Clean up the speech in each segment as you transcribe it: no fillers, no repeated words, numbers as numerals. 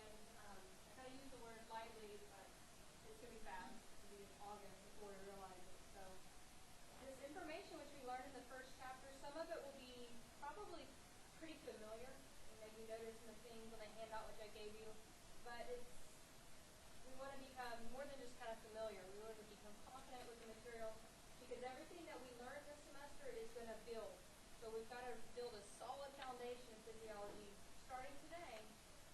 and I kind of use the word lightly, but it's going to be fast. It'll be in August before we realize it. So this information which we learned in the first chapter, some of it will be probably pretty familiar. You maybe notice some things on the handout which I gave you, but we want to become more than just kind of familiar. We want to become confident with the material because everything that we learn this semester is going to build. So we've got to build a solid foundation of physiology starting today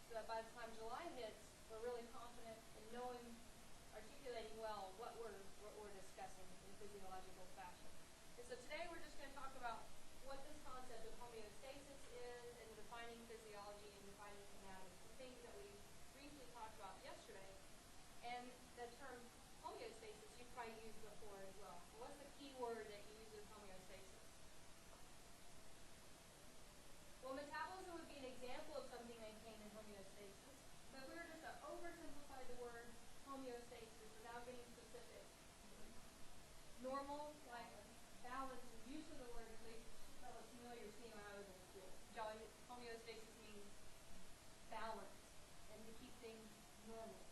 so that by the time July hits, we're really confident in knowing, articulating well what we're discussing in physiological fashion. And so today we're just going to talk about what this concept of homeostasis is and defining physiology and defining anatomy, the things that we briefly talked about yesterday. And the term homeostasis you've probably used before as well. What's the key word that you use with homeostasis? Well, metabolism would be an example of something maintained in homeostasis. But if we were just to oversimplify the word homeostasis without getting specific, normal, like balance, the use of the word, at least that was familiar seeing when I was in school. Homeostasis means balance and to keep things normal,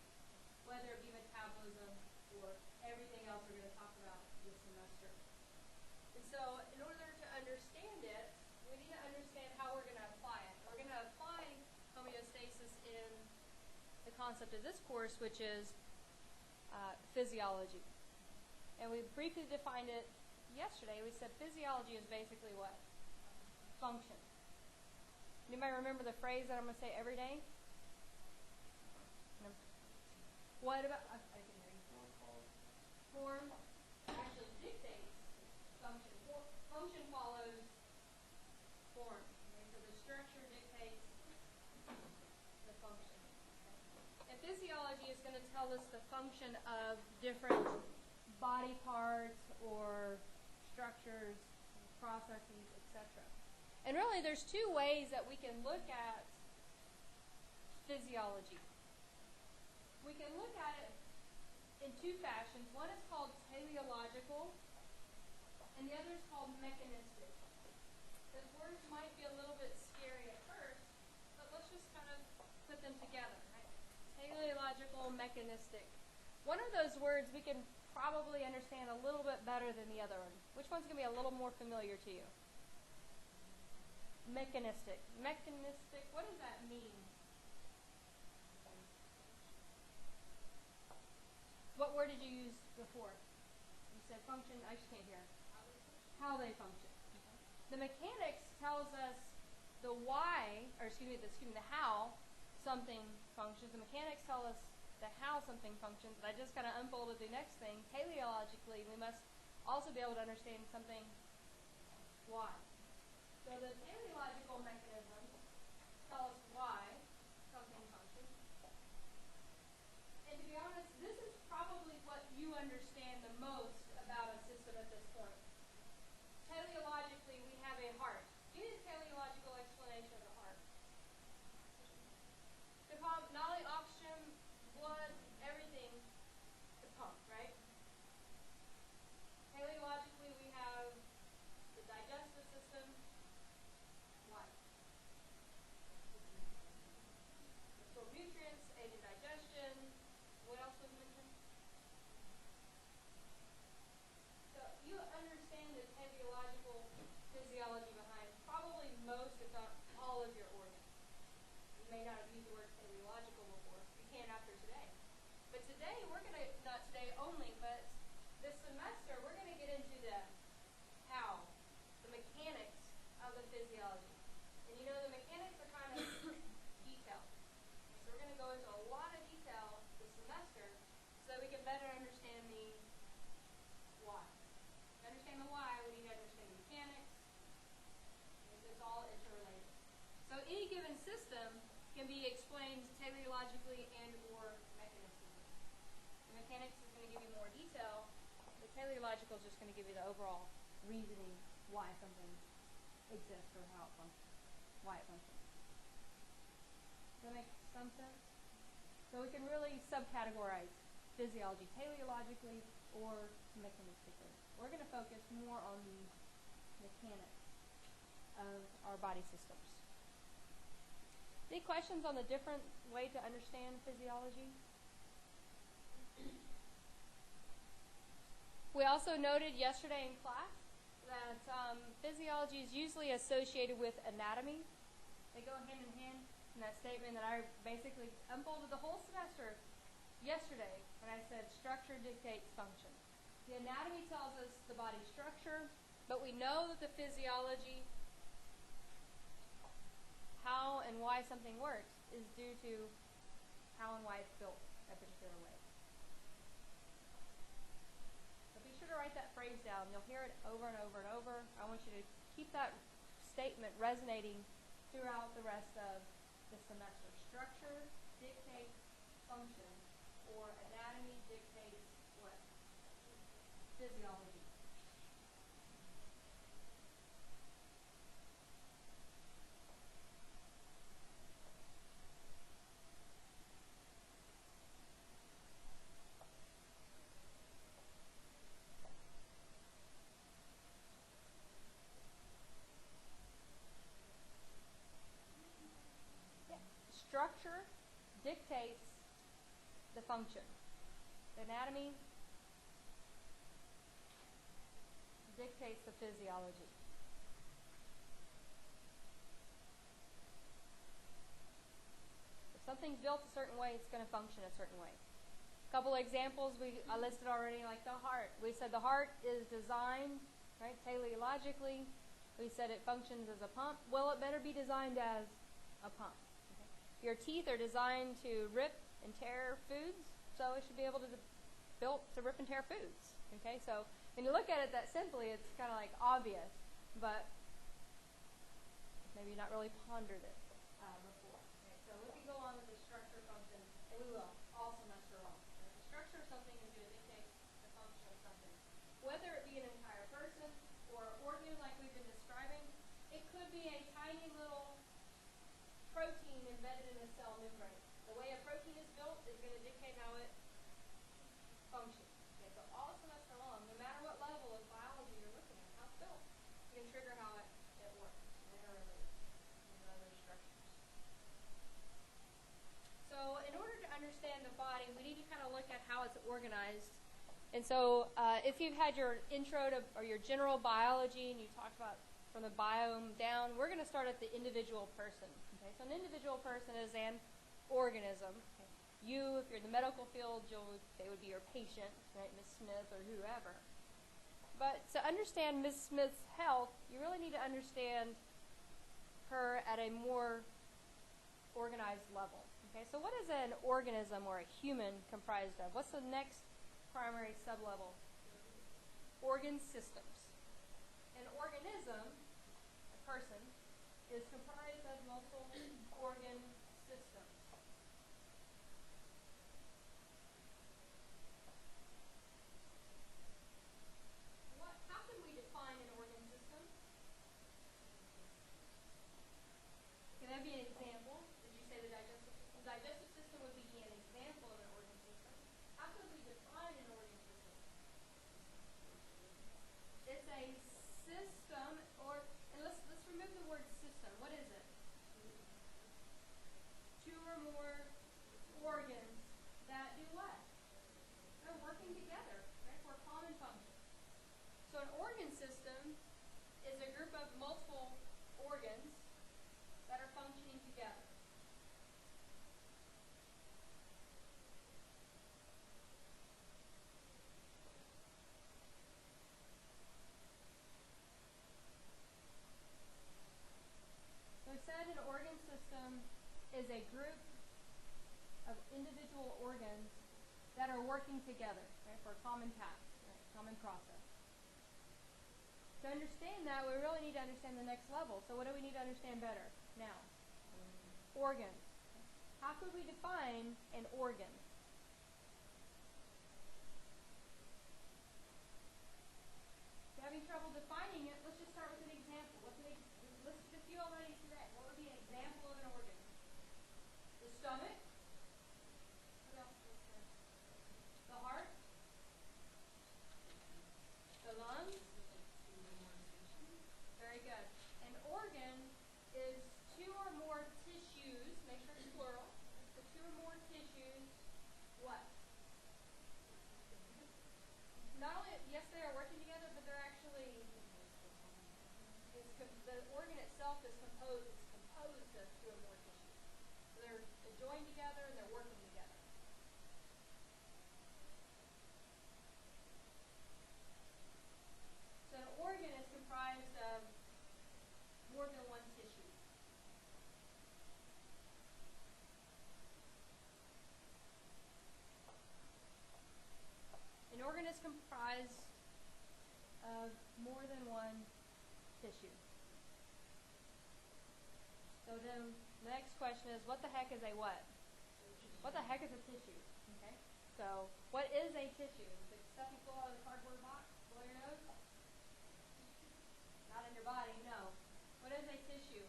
whether it be metabolism or everything else we're going to talk about this semester. And so in order to understand it, we need to understand how we're going to apply it. We're going to apply homeostasis in the concept of this course, which is physiology. And we briefly defined it yesterday. We said physiology is basically what? Function. Anybody remember the phrase that I'm going to say every day? No. What about, I can hear you. Form actually dictates function. Function follows form. Okay? So the structure dictates the function. Okay? And physiology is going to tell us the function of different body parts or structures, processes, etc. And really there's two ways that we can look at physiology. We can look at it in two fashions. One is called teleological, and the other is called mechanistic. Those words might be a little bit scary at first, but let's just kind of put them together. Right? Teleological, mechanistic. One of those words we can probably understand a little bit better than the other one. Which one's going to be a little more familiar to you? Mechanistic. Mechanistic, what does that mean? What word did you use before? You said function. I just can't hear. How they function. The mechanics tells us the why, or the how something functions. The mechanics tell us the how something functions. And I just kind of unfolded the next thing. Teleologically, we must also be able to understand something why. So the teleological mechanisms tell us why something functions. And to be honest, this is probably what you understand the most about a system at this point. Teleologically, we have a heart. Give me a teleological explanation of the heart. To pump not only oxygen, blood, everything to pump, right? Teleologically, we have the digestive system. Why? Absorb nutrients, aid in digestion. What else was mentioned? So you understand the teleological physiology behind probably most, if not all, of your organs. You may not have used the word teleological before. You can after today. But today, we're going to, not today only, but this semester, we're going to get into the how, the mechanics of the physiology. And you know, the mechanics are kind of detailed. So we're going to go into a lot of detail this semester so that we can better understand the why. To understand the why, we need to understand the mechanics. It's all interrelated. So any given system can be explained teleologically and or mechanistically. The mechanics is going to give you more detail. The teleological is just going to give you the overall reasoning why something exists or how it functions, why it functions. Does that make some sense? So we can really subcategorize physiology teleologically or mechanistically. We're going to focus more on the mechanics of our body systems. Any questions on the different way to understand physiology? We also noted yesterday in class that physiology is usually associated with anatomy. They go hand in hand in that statement that I basically unfolded the whole semester yesterday when I said structure dictates function. The anatomy tells us the body structure, but we know that the physiology, how and why something works, is due to how and why it's built a particular way. So be sure to write that phrase down. You'll hear it over and over and over. I want you to keep that statement resonating throughout the rest of the semester. Structure dictates function, or anatomy dictates what? Physiology. Structure dictates the function. The anatomy dictates the physiology. If something's built a certain way, it's going to function a certain way. A couple of examples I listed already, like the heart. We said the heart is designed, right, teleologically. We said it functions as a pump. Well, it better be designed as a pump. Your teeth are designed to rip and tear foods, so it should be able to built to rip and tear foods. Okay, so when you look at it that simply, it's kind of like obvious, but maybe not really pondered it before. Okay, so we can go on with the structure function, and we will all semester long. Okay? The structure of something is going to dictate the function of something, whether it be an entire person or an organ like we've been describing. It could be a tiny little protein embedded in a cell membrane. The way a protein is built is going to dictate how it functions. Okay, so all semester long, no matter what level of biology you're looking at, how it's built, you can trigger how it works and interrelates with other structures. So in order to understand the body, we need to kind of look at how it's organized. And so if you've had your intro to, or your general biology, and you talked about from the biome down, we're going to start at the individual person. Okay, so an individual person is an organism. Okay. You, if you're in the medical field, they would be your patient, right, Ms. Smith or whoever. But to understand Ms. Smith's health, you really need to understand her at a more organized level. Okay, so what is an organism or a human comprised of? What's the next primary sublevel? Organ systems. An organism, a person, is comprised of multiple organ systems. How can we define an organ system? Can that be an example? Did you say the digestive system would be an example of an organ system? How could we define an organ system? It's a system, and let's remove the word system. What is it? Two or more organs that do what? They're working together, right, for a common function. So an organ system is a group of multiple organs that are functioning together. So I said an organ system is a group of individual organs that are working together, right, for a common task, right, common process. To understand that, we really need to understand the next level. So what do we need to understand better now? Organ. How could we define an organ? If you're having trouble defining it, let's just start with an example. We've listed a few already today. What would be an example of an organ? The stomach. What else was there? The heart. The lungs. Very good. An organ is two or more tissues make sure it's plural. The two or more tissues, what? Not only, yes, they are working together, but they're actually, the organ itself is composed of two or more tissues. So they're joined together and they're working together. So an organ is comprised of more than one tissue. An organ is comprised of more than one tissue. So then the next question is, what the heck is a what? What the heck is a tissue? Okay. So what is a tissue? The stuff you pull out of the cardboard box, blow your nose? Not in your body, no. What is a tissue?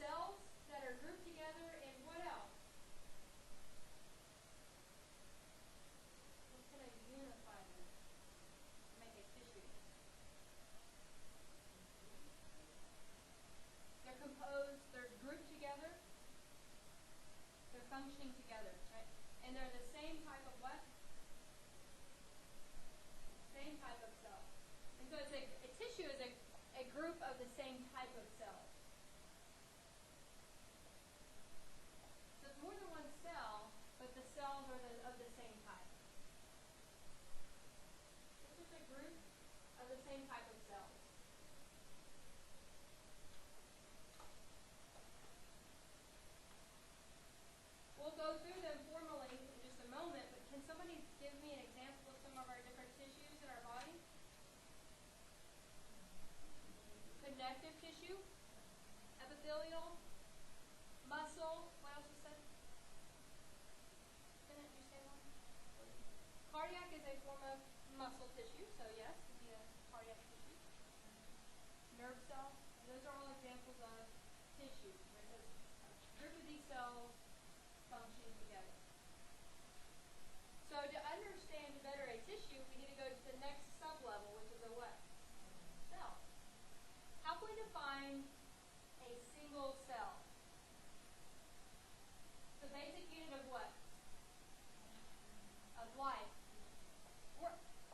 Cells that are grouped together in what else? What's going to unify them to make a tissue? They're composed, they're grouped together, they're functioning together, right? And they're the same type of what? Same type of cell. And so it's a tissue is a group of the same type of cells. So it's more than one cell, but the cells are of the same type. It's just a group of the same type of cells. We'll go through them formally in just a moment, but can somebody give me an example of some of our different tissues in our body? Connective tissue, epithelial, muscle, what else was said? Didn't you say one? Cardiac is a form of muscle tissue, so yes, it would be a cardiac tissue. Nerve cells, those are all examples of tissue, because a group of these cells functioning together. So to understand better a tissue, we need to go to the next sub-level, which is a what? Cell. How can we define a single cell? The basic unit of what? Of life.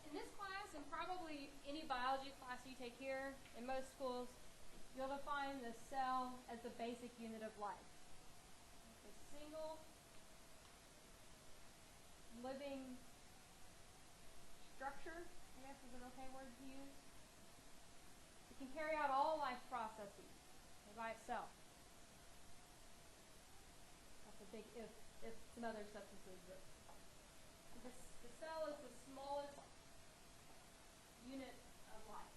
In this class, and probably any biology class you take here, in most schools, you'll define the cell as the basic unit of life. A single living structure, I guess is an okay word to use. It can carry out all life processes by itself. That's a big if some other substances exist. The cell is the smallest unit of life.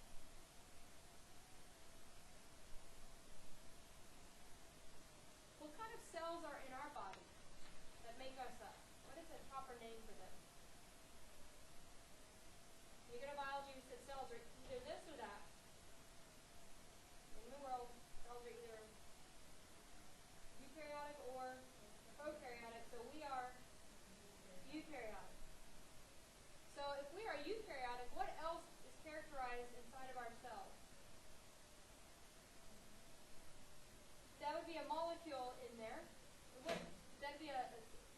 What kind of cells are in our body that make us up? What is a proper name for them? You go to biology, we said cells are either this or that. In the world, cells are either eukaryotic or prokaryotic, so we are eukaryotic. So if we are eukaryotic, what else is characterized inside of our cells? That would be a molecule in there. That would be a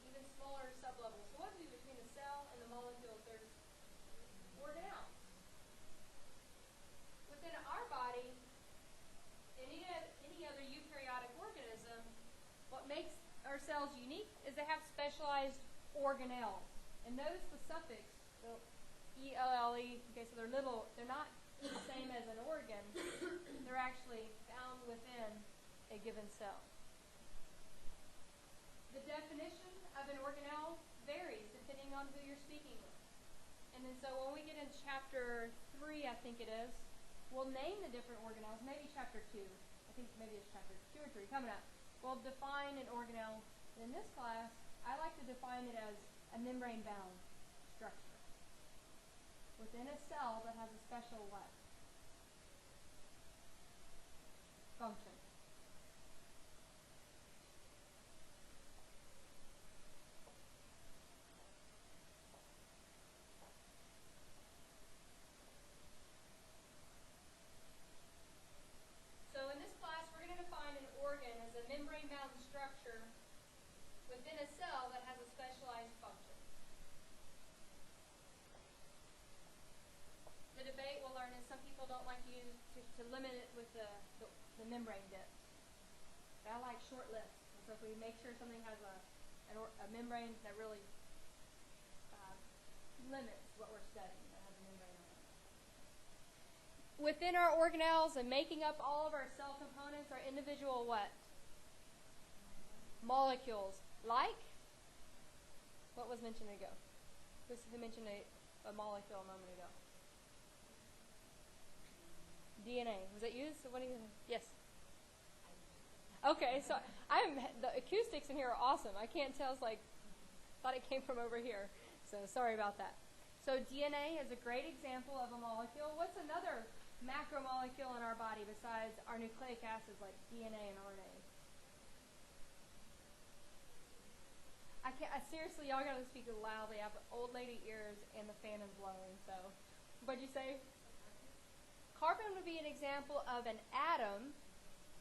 even smaller sublevel. So what would be between the cell and the molecule if there's organelles? Within our body, any other eukaryotic organism, what makes our cells unique is they have specialized organelles. And notice the suffix, the E-L-L-E, okay, so they're not the same as an organ. They're actually found within a given cell. The definition of an organelle varies depending on who you're speaking with. And then so when we get into chapter 3, I think it is, we'll name the different organelles, maybe chapter 2. I think maybe it's chapter 2 or 3 coming up. We'll define an organelle. In this class, I like to define it as a membrane-bound structure within a cell that has a special what? Function. So in this class, we're going to define an to limit it with the membrane dip. But I like short lists. So if we make sure something has a membrane that really limits what we're studying, that has a membrane on it. Within our organelles and making up all of our cell components are individual what? Molecules. Like? What was mentioned ago? Who mentioned a molecule a moment ago? DNA. Was that you? So what do you? Yes. Okay, so the acoustics in here are awesome. I can't tell. It's like thought it came from over here. So sorry about that. So DNA is a great example of a molecule. What's another macromolecule in our body besides our nucleic acids like DNA and RNA? Seriously, y'all gotta speak loudly. I have old lady ears and the fan is blowing. So, what'd you say? Carbon would be an example of an atom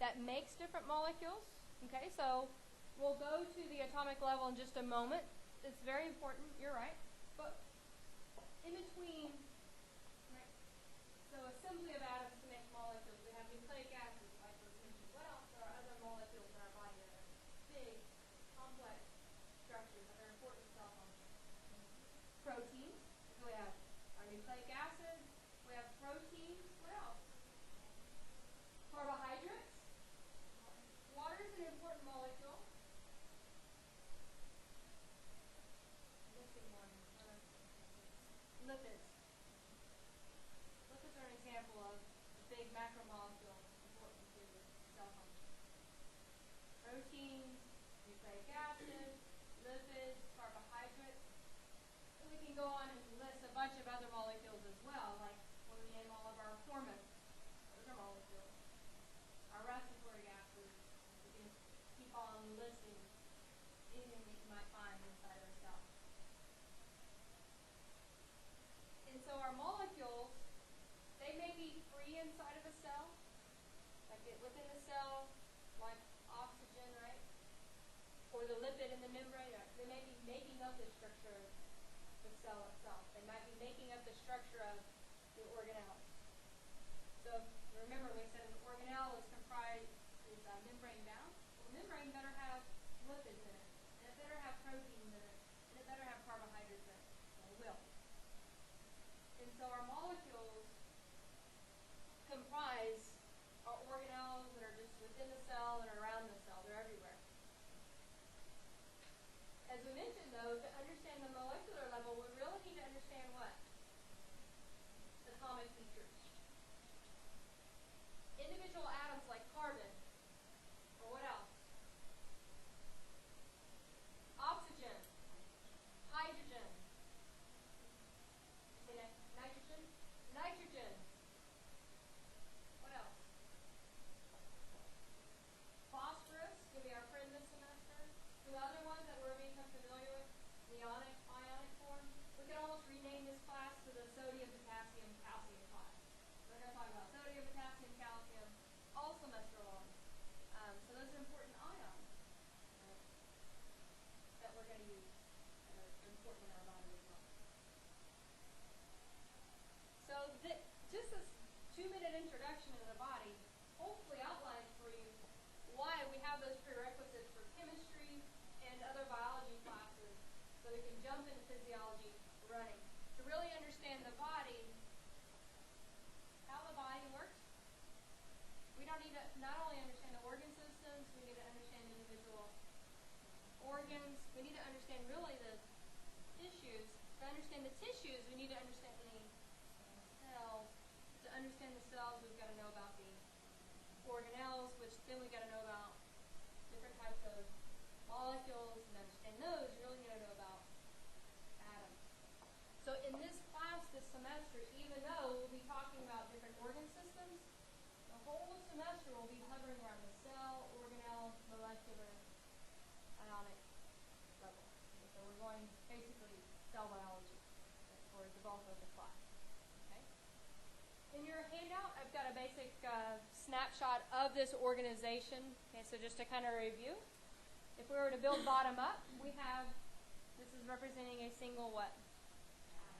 that makes different molecules. Okay, so we'll go to the atomic level in just a moment. It's very important. You're right. But in between, right? So assembly of atoms to make molecules. We have nucleic acids, like those mentioned. What else are other molecules in our body that are big, complex structures that are important to cell function? Proteins. So we have our nucleic acids. We have proteins. What else? Carbohydrates. Water is an important molecule. Missing one. Lipids. Lipids are an example of a big macromolecule important to cell function. Proteins, nucleic acids, lipids, carbohydrates. And we can go on and list a bunch of other molecules as well, like when we name all of our hormones. Those are molecules. Our respiratory gases. We can keep on listing anything that you might find inside our cell. And so our molecules, they may be free inside of a cell, like within the cell, like oxygen, right? Or the lipid in the membrane. They may be making up the structure of the cell itself. They might be making up the structure of the organelles. So remember, we said an organelle is comprised is membrane bound. Well, membrane better have lipids in it, and it better have proteins in it, and it better have carbohydrates in it. And it will. And so our molecules comprise our organelles that are just within the cell and around the cell. They're everywhere. As we mentioned, though, to understand the molecular level, we really need to understand what? Atomic features. Individual atoms like carbon, or what else? Oxygen, hydrogen, nitrogen, nitrogen. What else? Phosphorus, going to be our friend this semester. Some other ones that we're become familiar with, the ionic form. We could almost rename this class to the sodium, potassium, calcium class. We're going to talk about sodium, potassium, calcium, all semester long. So those are important ions that we're going to use that are important in our body as well. So just this 2-minute introduction into the body hopefully outlines for you why we have those prerequisites for chemistry and other biology classes so we can jump into physiology running. To really understand the body, how the body works, we don't need to not only understand the organ systems, we need to understand individual organs. We need to understand really the tissues. To understand the tissues, we need to understand the cells. To understand the cells, we've got to know about the organelles, which then we've got to know about different types of molecules. And to understand those, you really need to know about atoms. So in this class this semester, even though we'll be talking about different organ systems, the whole semester will be hovering around the cell, organelle, molecular, ionic level. So we're going basically cell biology for the bulk of the class. Okay? In your handout, I've got a basic snapshot of this organization. Okay, so just to kind of review, if we were to build bottom up, we have, this is representing a single what?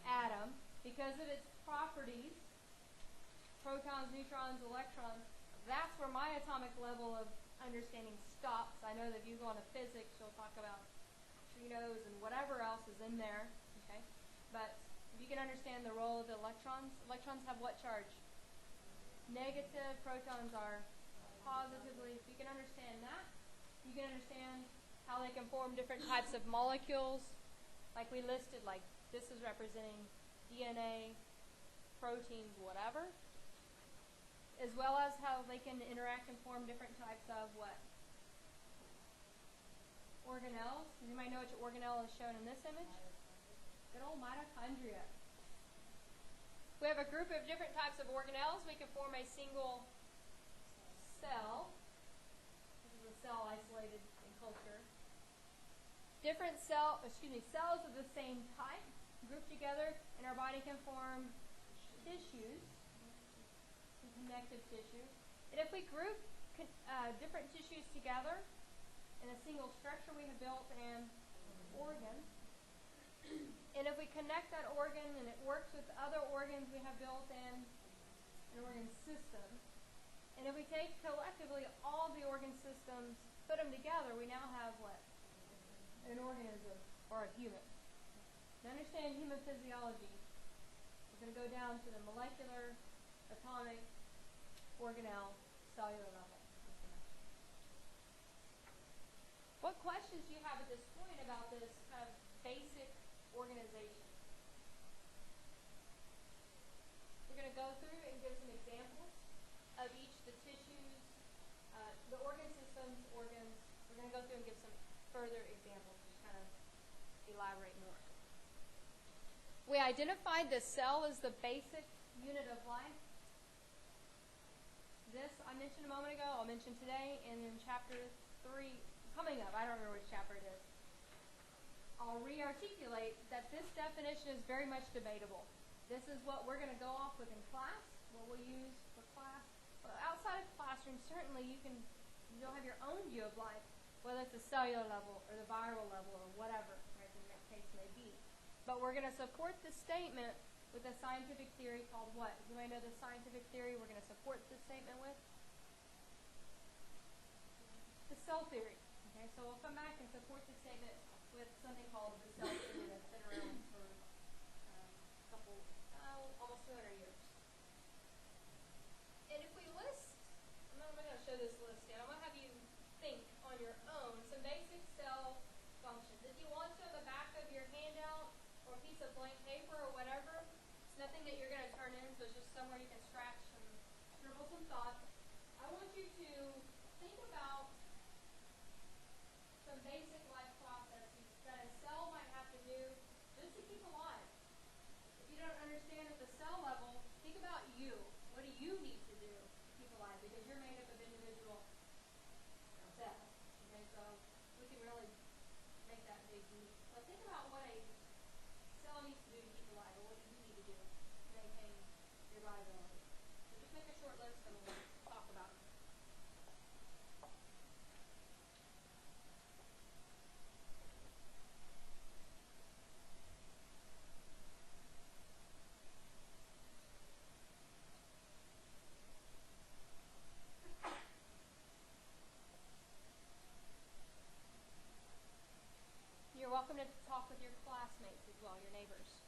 Atom. Because of its properties, protons, neutrons, electrons, that's where my atomic level of understanding stops. I know that if you go on to physics, you'll talk about neutrinos and whatever else is in there, okay? But if you can understand the role of the electrons have what charge? Negative. Protons are positively. If you can understand that, you can understand how they can form different types of molecules, like we listed, like this is representing DNA, proteins, whatever, as well as how they can interact and form different types of what? Organelles. Does anybody know which organelle is shown in this image? Good old mitochondria. We have a group of different types of organelles. We can form a single cell. This is a cell isolated in culture. Different cells of the same type grouped together, and our body can form tissues, connective tissue. And if we group different tissues together in a single structure, we have built an organ. And if we connect that organ and it works with other organs, we have built an organ system. And if we take collectively all the organ systems, put them together, we now have what? An organism, or a human. To understand human physiology, we're going to go down to the molecular, atomic, organelle, cellular level. What questions do you have at this point about this kind of basic organization? We're going to go through and give some examples of each of the tissues, the organ systems, organs. We're going to go through and give some further examples to kind of elaborate more. We identified the cell as the basic unit of life. This I mentioned a moment ago, I'll mention today, and in chapter 3, coming up, I don't remember which chapter it is, I'll re-articulate that this definition is very much debatable. This is what we're going to go off with in class, what we'll use for class. Well, outside of classroom, certainly you'll have your own view of life, whether it's the cellular level or the viral level or whatever, right, in that case may be. But we're going to support this statement with a scientific theory called what? You might know the scientific theory we're going to support this statement with? The cell theory. Okay, so we'll come back and support this statement with something called the cell theory that's been around for almost 200 years. And if we list, I'm not going to show this list yet, I'm going to have you think on your own some basic cell functions. If you want to on the back of your handout or a piece of blank paper or whatever, it's nothing that you're going to turn in, so it's just somewhere you can scratch and scribble some thoughts. I want you to think about some basic life processes that a cell might have to do just to keep alive. If you don't understand at the cell level, think about you. What do you need to do to keep alive? Because you're made up of individual cells. Okay, so we can really make that big deep. So think about what a cell needs to do to keep alive, or what do you need to do to maintain your viability. So just make a short list and we'll talk about it. You're welcome to talk with your classmates as well, your neighbors.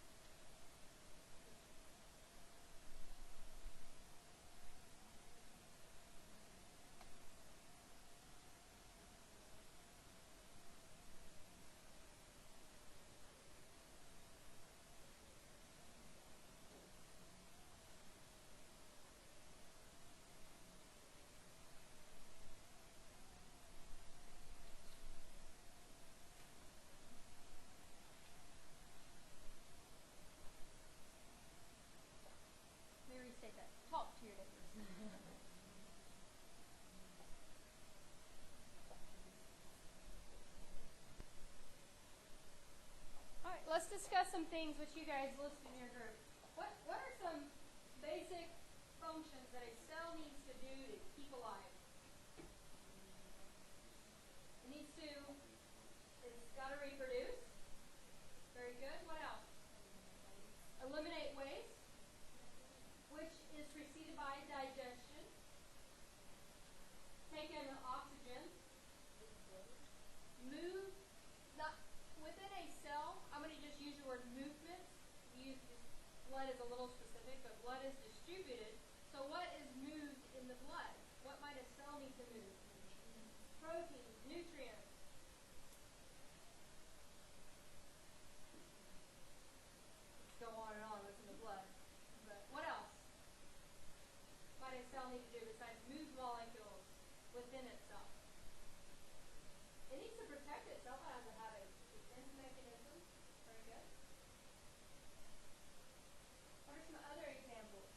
Let me restate that. Talk to your neighbors. All right, let's discuss some things which you guys listed in your group. What are some basic functions that a cell needs to do to keep alive? It's got to reproduce. Very good. What else? Eliminate waste, which is preceded by take in oxygen, move, not within a cell. I'm going to just use the word movement. Blood is a little specific, but blood is distributed. So what is moved in the blood? What might a cell need to move? Proteins, nutrients. Let's go on and on. What's in the blood? But what else might a cell need to do besides move molecules within itself? It needs to protect itself. It has to have a defense mechanism. Very good. What are some other examples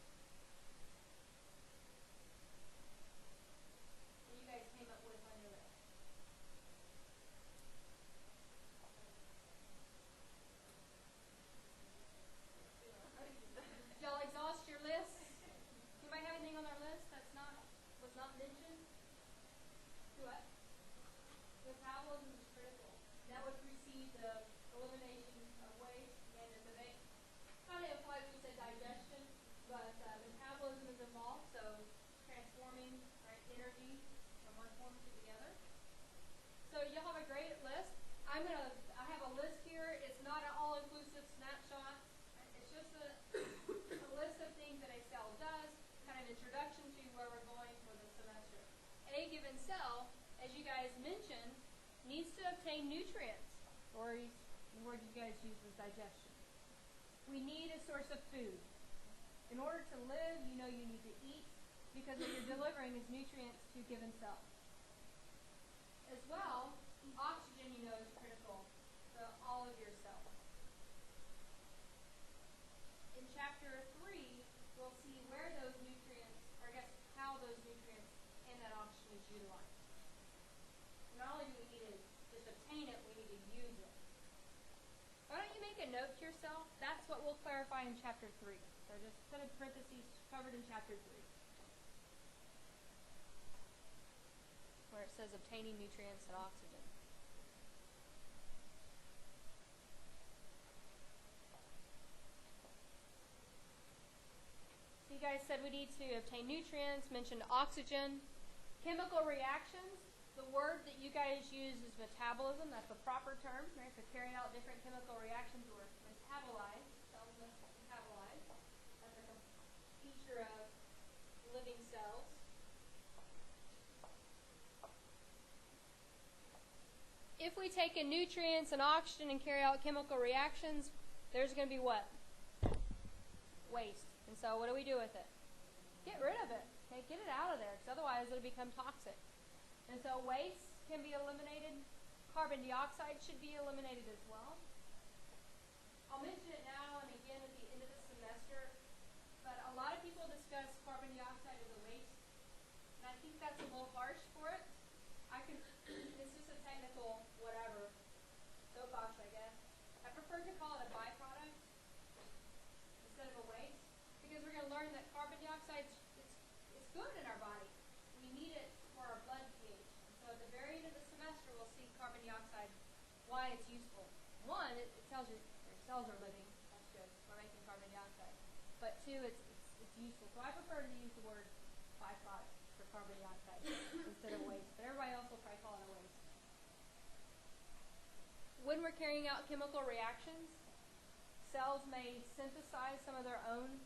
that you guys came up with on your list? Did y'all exhaust your list? Anybody have anything on their list was not mentioned? Do what? Metabolism is critical. That would precede the elimination of waste, and it's a bit kind of implies we said digestion, but metabolism is involved, so transforming energy from one form to the other. So you'll have a great list. I have a list here. It's not an all-inclusive snapshot. It's just a list of things that a cell does, kind of introduction to where we're going for the semester. A given cell, as you guys mentioned, needs to obtain nutrients, or the word you guys use was digestion. We need a source of food. In order to live, you know you need to eat, because what you're delivering is nutrients to a given cell. As well, oxygen, you know, is critical to all of your cells. In chapter 3, we'll see where those nutrients, or I guess how those nutrients and that oxygen is utilized. Not only do we need to just obtain it, we need to use it. Why don't you make a note to yourself? That's what we'll clarify in chapter 3. So just put in parentheses covered in chapter 3. Where it says obtaining nutrients and oxygen. So you guys said we need to obtain nutrients, mentioned oxygen. Chemical reactions, the word that you guys use is metabolism. That's a proper term, right? So carrying out different chemical reactions or metabolize, cells metabolize. That's a feature of living cells. If we take in nutrients and oxygen and carry out chemical reactions, there's going to be what? Waste. And so what do we do with it? Get rid of it. Okay? Get it out of there, because otherwise it'll become toxic. And so waste can be eliminated. Carbon dioxide should be eliminated as well. I'll mention it now and again at the end of the semester, but a lot of people discuss carbon dioxide as a waste, and I think that's a little harsh for it. It's just a technical whatever, soapbox, I guess. I prefer to call it a byproduct instead of a waste, because we're going to learn that carbon dioxide is good in our body. We need it for our blood pH. And so at the very end of the semester, we'll see carbon dioxide, why it's useful. One, it tells you your cells are living. That's good. We're making carbon dioxide. But two, it's useful. So I prefer to use the word byproduct for carbon dioxide instead of waste. But everybody else will probably call it a waste. When we're carrying out chemical reactions, cells may synthesize some of their own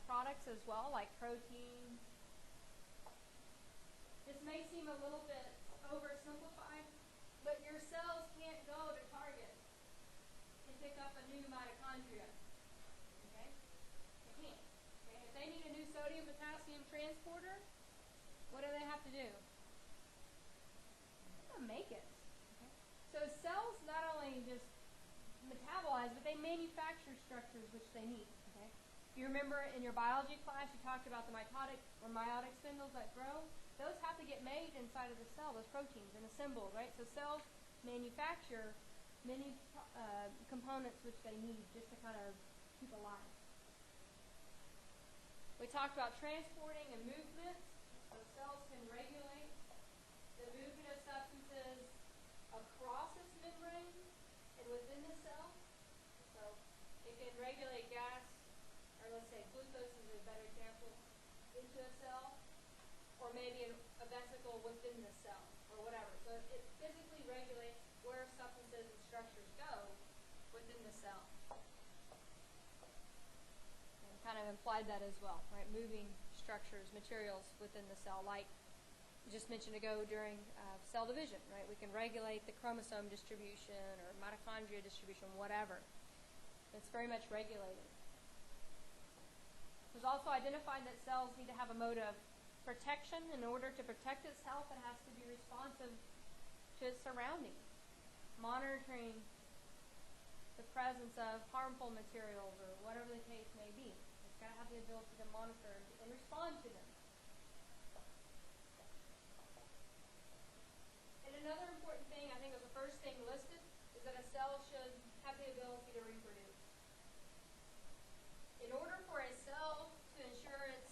products as well, like proteins. This may seem a little bit oversimplified, but your cells can't go to Target and pick up a new mitochondria. Okay? They can't. Okay? If they need a new sodium-potassium transporter, what do they have to do? They have to make it. Okay? So cells not only just metabolize, but they manufacture structures which they need. Okay? If you remember in your biology class, you talked about the mitotic or meiotic spindles that grow. Those have to get made inside of the cell, those proteins, and assembled, right? So cells manufacture many components which they need just to kind of keep alive. We talked about transporting and movement. So cells can regulate the movement of substances across its membrane and within the cell. So it can regulate gas, or let's say glucose is a better example, into a cell, or or maybe a vesicle within the cell, or whatever. So it physically regulates where substances and structures go within the cell. And kind of implied that as well, right? Moving structures, materials within the cell, like we just mentioned ago during cell division, right? We can regulate the chromosome distribution or mitochondria distribution, whatever. It's very much regulated. It was also identified that cells need to have a mode of protection. In order to protect itself, it has to be responsive to its surroundings, monitoring the presence of harmful materials or whatever the case may be. It's got to have the ability to monitor and respond to them. And another important thing, I think was the first thing listed, is that a cell should have the ability to reproduce. In order for a cell to ensure its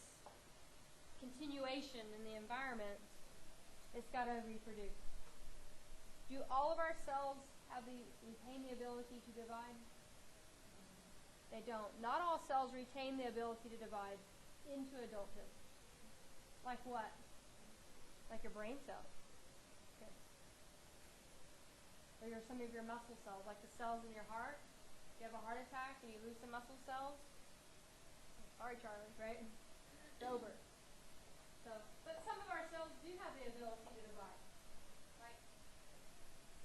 continuation in the environment, it's got to reproduce. Do all of our cells retain the ability to divide? They don't. Not all cells retain the ability to divide into adulthood. Like what? Like your brain cells. Okay. Or some of your muscle cells, like the cells in your heart. You have a heart attack and you lose some muscle cells. Sorry, Charlie, right? It's over. So, but some of our cells do have the ability to divide. Right?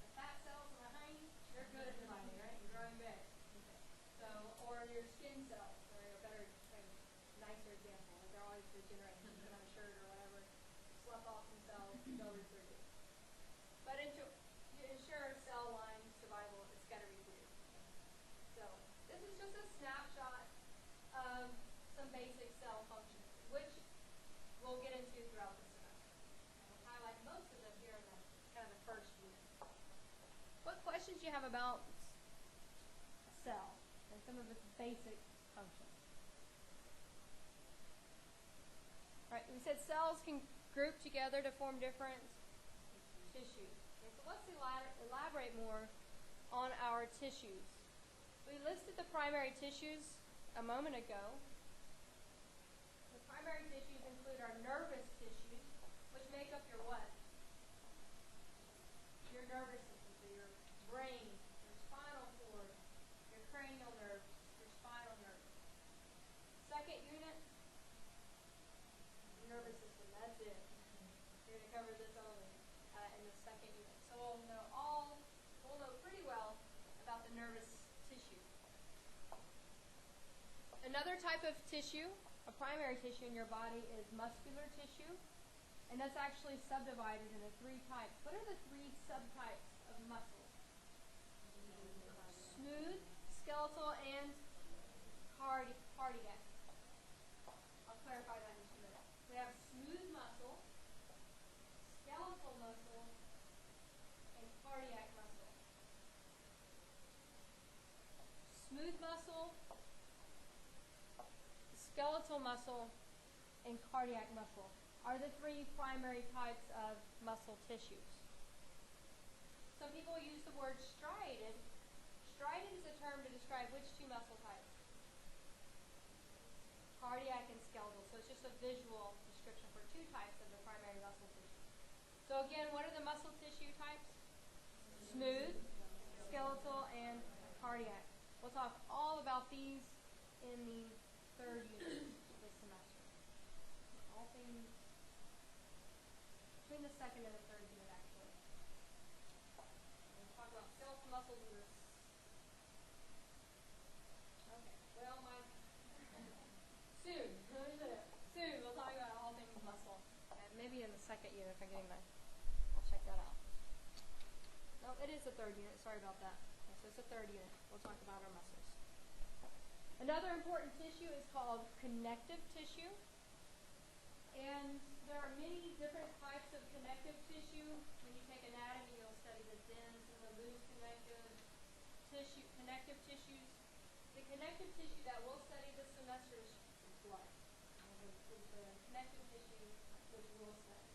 The fat cells in the hind, they're good at dividing, right? And growing big. Okay. So, or your skin cells, or a better, nicer example. Like they're always regenerating. Put on a shirt or whatever. Slough off some cells, they'll reproduce. But to ensure cell line survival, it's got to reproduce. So, this is just a snapshot of some basic cell functions, which we'll get into throughout the semester. And we'll highlight most of them here in the kind of the first unit. What questions do you have about a cell and some of its basic functions? Right, we said cells can group together to form different tissues. Okay, so let's elaborate more on our tissues. We listed the primary tissues a moment ago. The primary tissues include our nervous tissues, which make up your what? Your nervous system, so your brain, your spinal cord, your cranial nerves, your spinal nerves. Second unit, nervous system, that's it. We're going to cover this only in the second unit. So we'll know pretty well about the nervous tissue. Another type of tissue, a primary tissue in your body, is muscular tissue. And that's actually subdivided into 3 types. What are the 3 subtypes of muscle? Smooth, skeletal, and cardiac. I'll clarify that in just a minute. We have smooth muscle, skeletal muscle, and cardiac muscle. Smooth muscle, skeletal muscle, and cardiac muscle are the 3 primary types of muscle tissues. Some people use the word striated. Striated is a term to describe which 2 muscle types? Cardiac and skeletal. So it's just a visual description for 2 types of the primary muscle tissue. So again, what are the muscle tissue types? Smooth, skeletal, and cardiac. We'll talk all about these in the 3rd unit this semester. All things between the 2nd and the 3rd unit, actually. We'll talk about skeletal muscles in this. Okay, well, soon we'll talk about all things muscle. And maybe in the 2nd unit if I'm getting I'll check that out. No, it is the 3rd unit, sorry about that. Okay, so it's the 3rd unit. We'll talk about our muscles. Another important tissue is called connective tissue. And there are many different types of connective tissue. When you take anatomy, you'll study the dense and the loose connective tissues. The connective tissue that we'll study this semester is blood. Is the connective tissue which we'll study.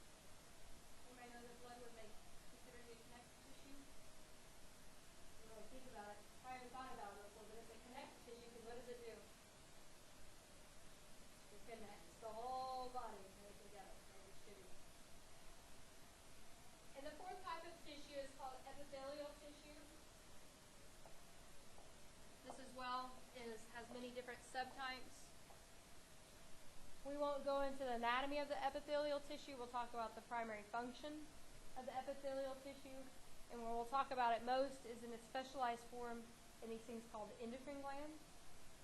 Anybody know that blood would make considered a connective tissue? You really think about it. I haven't thought about it before, but it's a connective tissue because what does it do? It connects the whole body together and distributes. many different subtypes. We won't go into the anatomy of the epithelial tissue. We'll talk about the primary function of the epithelial tissue. And where we'll talk about it most is in a specialized form in these things called endocrine glands.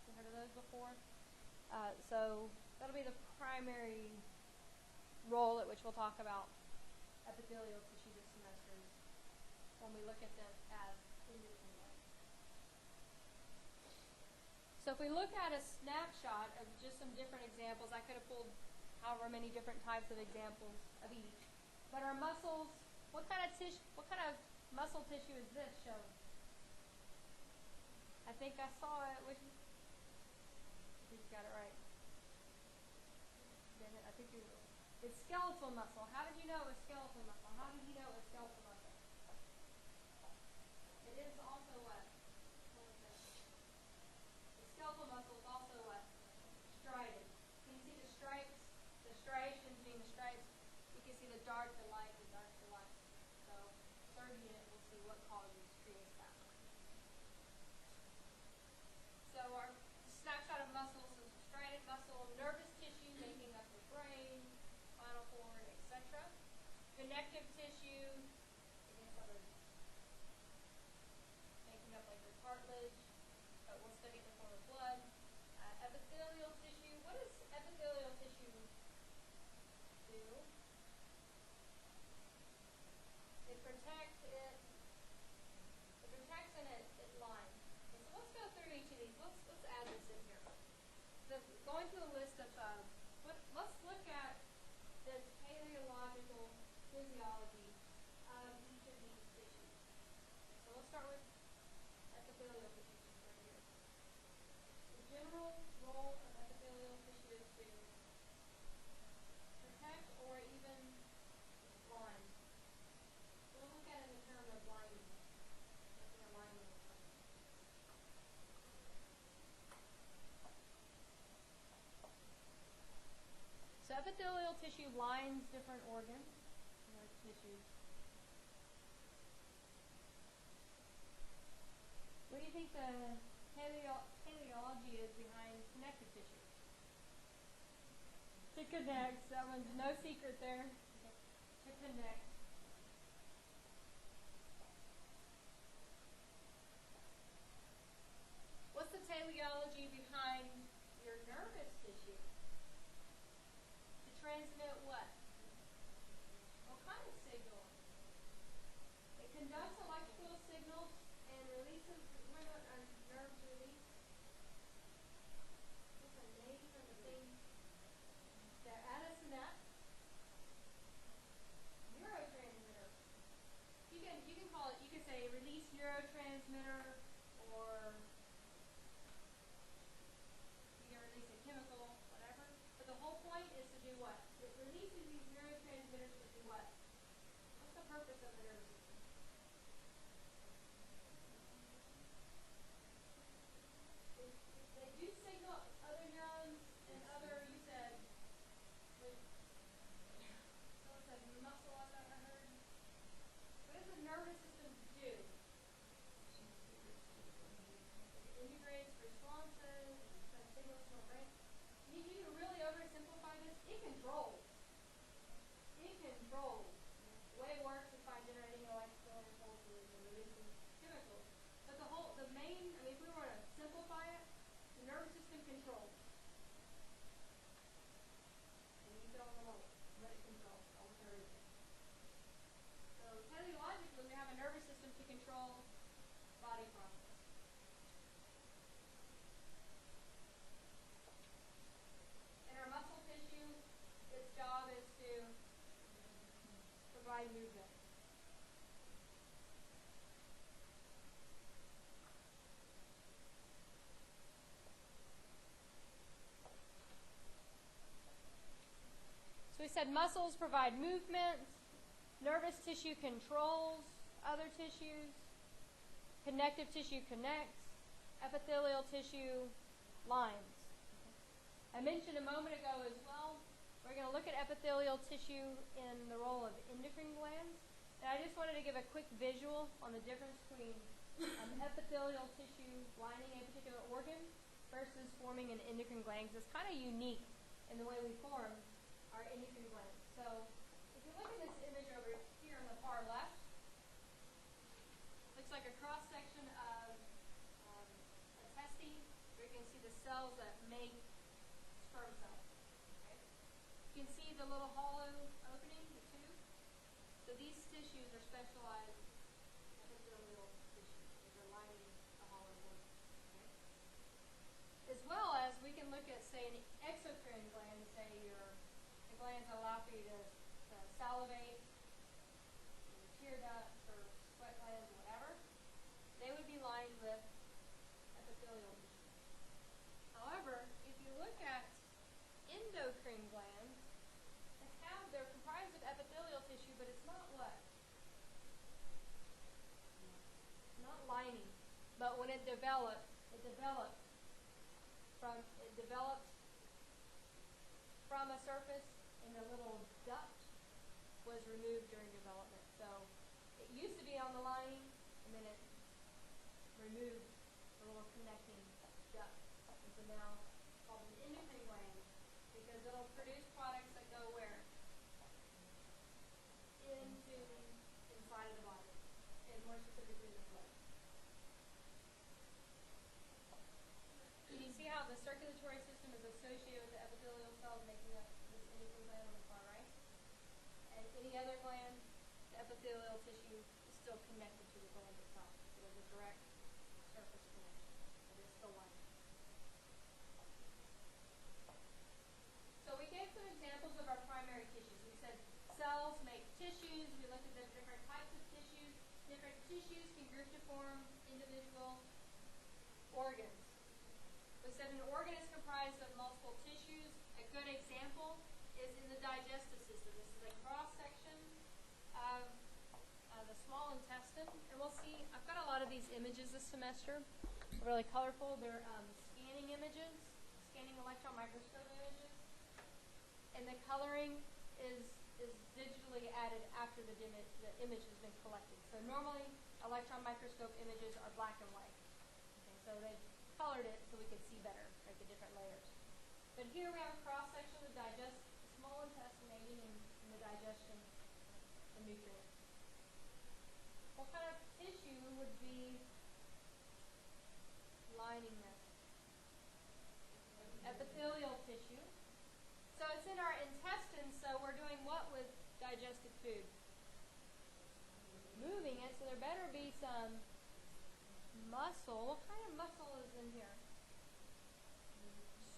You've heard of those before? So that'll be the primary role at which we'll talk about epithelial tissue this semester when we look at them as endocrine glands. So if we look at a snapshot of just some different examples, I could have pulled however many different types of examples of each. But our muscles, what kind of muscle tissue is this showing? I think I saw it. Which? You got it right. I think you. It's skeletal muscle. How did you know it was skeletal muscle? How did you know it was skeletal muscle? It is also what? What was it? The skeletal muscle is also what? Striated. Can you see the stripes? The striations being the stripes. You can see the dark, the light, the dark, the light. So, third unit, we'll see what causes trias that. So, our snapshot of muscles is striated muscle, nervous tissue making up the brain, spinal cord, etc. Connective tissue, making up like your cartilage, but we'll study it in the form of blood. Epithelial tissue, what does epithelial tissue do? It protects and it lines. Okay, so let's go through each of these. Let's add this in here. So going through the list of, let's look at the paleological physiology of each of these tissues. So let's start with epithelial tissue right here. The general role of epithelial tissue is to protect or even line. We'll look at it in terms of lining. That's where lining is coming. So epithelial tissue lines different organs or tissues. What do you think the teleology is behind connective tissue? To connect. That one's no secret there. To connect. What's the teleology behind your nervous tissue? To transmit what? What kind of signal? It conducts electrical signals and releases, remember what our nerves release? What's the name for the thing? They're at a synapse. Neurotransmitter. You can call it, you can say release neurotransmitter, or you can release a chemical, whatever. But the whole point is to do what? It releases these neurotransmitters to do what? What's the purpose of the nervous system? They do signal other neurons and other, you said, someone said muscle, I thought I heard. What does the nervous system do? It integrates responses, sends signals to our brain. You can really oversimplify this. It controls. It controls. The way it works is by generating electrical impulses and releasing chemicals. But the main, if we were to simplify it, the nervous system controls. And you don't know what it controls, almost everything. So teleologically, we have a nervous system to control body process. And our muscle tissue, its job is to provide movement. So we said muscles provide movement, nervous tissue controls other tissues, connective tissue connects, epithelial tissue lines. I mentioned a moment ago as well, we're going to look at epithelial tissue in the role of endocrine glands. And I just wanted to give a quick visual on the difference between epithelial tissue lining a particular organ versus forming an endocrine gland, because it's kind of unique in the way we form our endocrine glands. So if you look at this image over here on the far left, looks like a cross-section of a testes, where you can see the cells that make sperm cells. Okay? You can see the little hollow opening, the tube. So these tissues are specialized epithelial tissues. They're lining the hollow organ. Okay? As well as we can look at, say, an exocrine gland, say the glands that allow for you to salivate, your tear ducts or sweat glands, whatever. They would be lined with epithelial tissue. However, if you look at endocrine glands, they're comprised of epithelial tissue, but it's not what? Not lining. But when it developed from a surface, and the little duct was removed during development. So it used to be on the lining, and then it removed the little connecting duct. And so now it's called an endocrine gland, because it'll produce products that go where? Inside of the body, and more specifically the blood. Can you see how the circulatory system is associated with the epithelial cells making up this endocrine gland on the far right? And any other gland, the epithelial tissue is still connected to the gland itself. So there's a direct surface connection, but it's still lined. So we gave some examples of our primary tissues. We said cells make tissues. We looked at the different types of tissues. Different tissues can group to form individual organs. We said an organ is comprised of multiple tissues. A good example is in the digestive system. This is a cross-section of the small intestine. And we'll see, I've got a lot of these images this semester. They're really colorful. They're scanning images, scanning electron microscope images. And the coloring is digitally added after the image has been collected. So normally, electron microscope images are black and white. Okay, so they colored it so we could see better, like the different layers. But here we have a cross-section of the small intestine aiding in the digestion of nutrients. What kind of tissue would be lining this? Epithelial tissue. So it's in our intestines, so we're doing what with digested food? Moving it, so there better be some muscle. What kind of muscle is in here?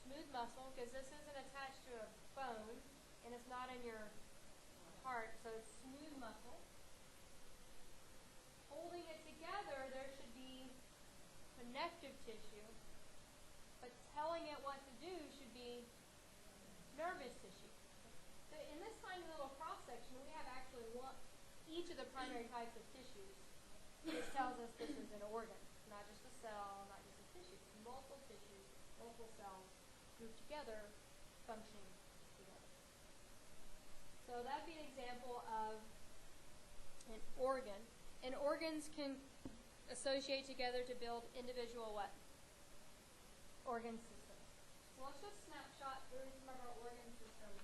Smooth muscle, because this isn't attached to a bone, and it's not in your heart, so it's smooth muscle. Holding it together, there should be connective tissue, but telling it what to do should be nervous tissue. So in this tiny little cross-section, we have actually each of the primary types of tissues, which tells us this is an organ, not just a cell, not just a tissue. It's multiple tissues, multiple cells grouped together, functioning together. So that would be an example of an organ. And organs can associate together to build individual what? Organ systems. So let's just snapshot through some of our organ systems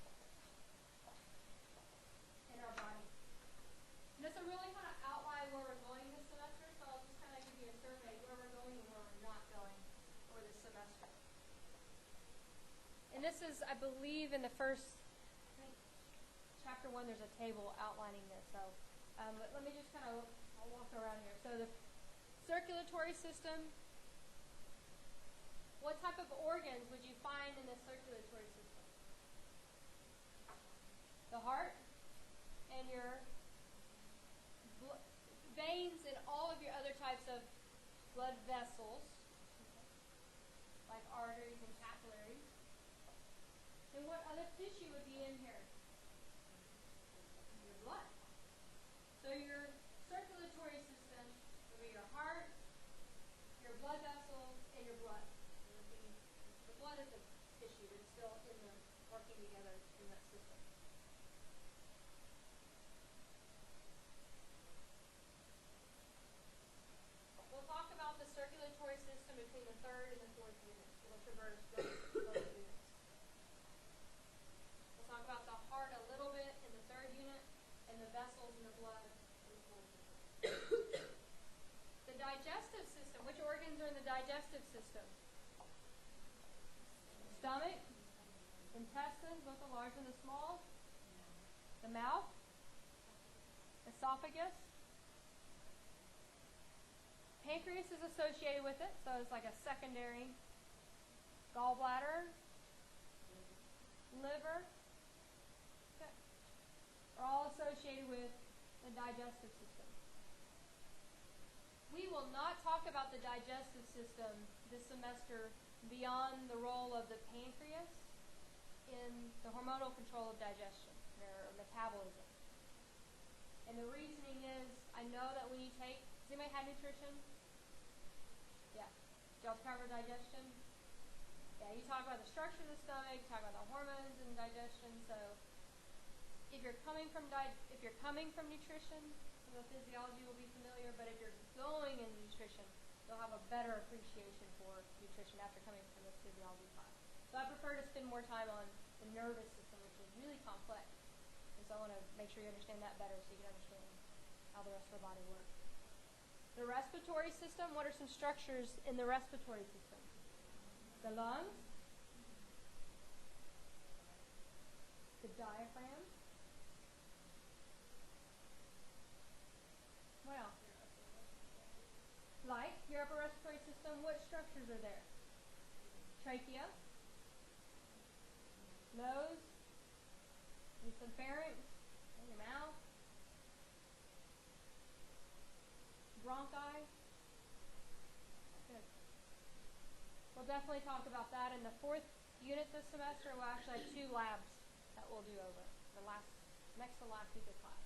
in our body. And this will really kind of outline where we're going this semester, so I'll just kind of give you a survey where we're going and where we're not going for this semester. And this is, I believe, in the first, chapter 1, there's a table outlining this. So but let me just kind of, I'll walk around here. So the circulatory system, what type of organs would you find in the circulatory system? The heart and your veins and all of your other types of blood vessels, like arteries and capillaries. And what other tissue would be in here? Your blood. So your circulatory system would be your heart, your blood vessels, and your blood. The blood is a tissue that's still in them, working together in that system. We'll talk about the circulatory system between the third and the fourth unit. It'll large and the small? The mouth? Esophagus? Pancreas is associated with it, so it's like a secondary. Gallbladder? Liver? Okay. Are all associated with the digestive system. We will not talk about the digestive system this semester beyond the role of the pancreas in the hormonal control of digestion, or metabolism. And the reasoning is, I know that when you take, does anybody have nutrition? Yeah. Do y'all cover digestion? Yeah, you talk about the structure of the stomach, you talk about the hormones and digestion, so if you're coming from nutrition, the physiology will be familiar, but if you're going into nutrition, you'll have a better appreciation for nutrition after coming from the physiology class. So I prefer to spend more time on the nervous system, which is really complex. And so I want to make sure you understand that better so you can understand how the rest of the body works. The respiratory system, what are some structures in the respiratory system? The lungs, the diaphragm. What else? Like your upper respiratory system, what structures are there? Trachea, nose, and some pharynx, in your mouth, bronchi. Good. We'll definitely talk about that in the 4th unit this semester. We'll actually have 2 labs that we'll do over next to last week of class.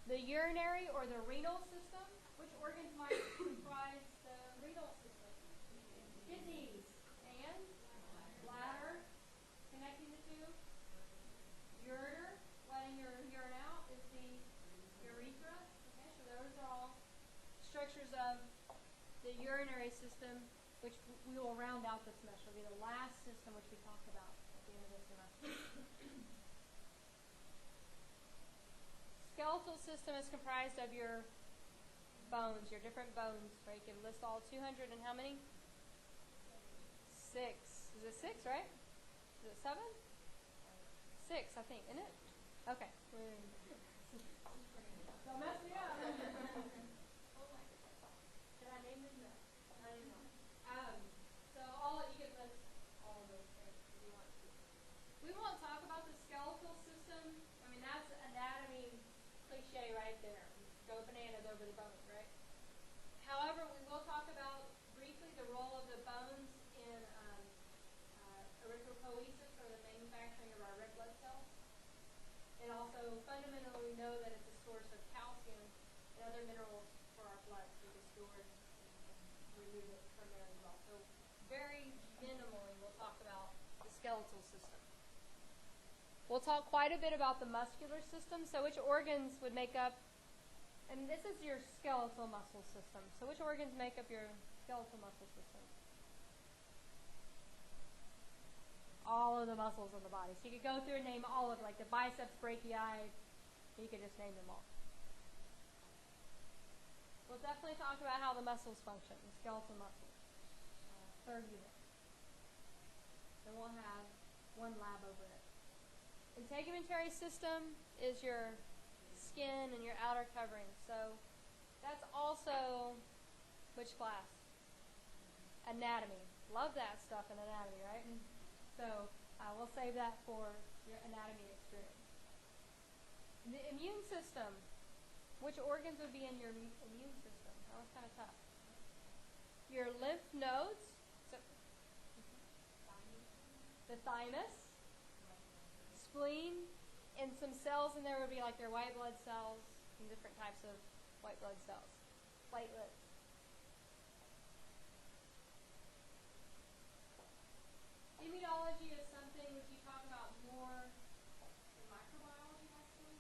The urinary or the renal system, which organs might comprise the renal system? Kidneys and bladder, connecting the two. Ureter, letting your urine out, is the urethra. Okay, so those are all structures of the urinary system, which we will round out this semester. It'll be the last system which we talk about at the end of this semester. Skeletal system is comprised of your bones, your different bones, right? You can list all 200 and how many? 6. Is it 6, right? Is it 7? 6, I think, isn't it? Okay. Don't mess me up. Did I name them? No. I didn't know. So you can list all of those things if you want to. We won't talk about the skeletal system. I mean, that's anatomy cliche right there. Go bananas over the bones, right? However, we will talk about briefly the role of the bones in erythropoiesis, or the manufacturing of our red blood cells. And also, fundamentally, we know that it's a source of calcium and other minerals for our blood, so we can store it and remove it from there as well. So, very minimally, we'll talk about the skeletal system. We'll talk quite a bit about the muscular system. So, which organs would make up, and this is your skeletal muscle system. So, which organs make up your skeletal muscle system? All of the muscles in the body. So you could go through and name all of, like the biceps brachii. You could just name them all. We'll definitely talk about how the muscles function, the skeletal muscles. 3rd unit. Then we'll have 1 lab over it. Integumentary system is your skin and your outer covering. So that's also which class? Anatomy. Love that stuff in anatomy, right? So we'll save that for your anatomy experience. The immune system. Which organs would be in your immune system? That was kind of tough. Your lymph nodes. So, the thymus. Spleen. And some cells in there would be like your white blood cells and different types of white blood cells. Platelets. Immunology is something which you talk about more in microbiology, actually,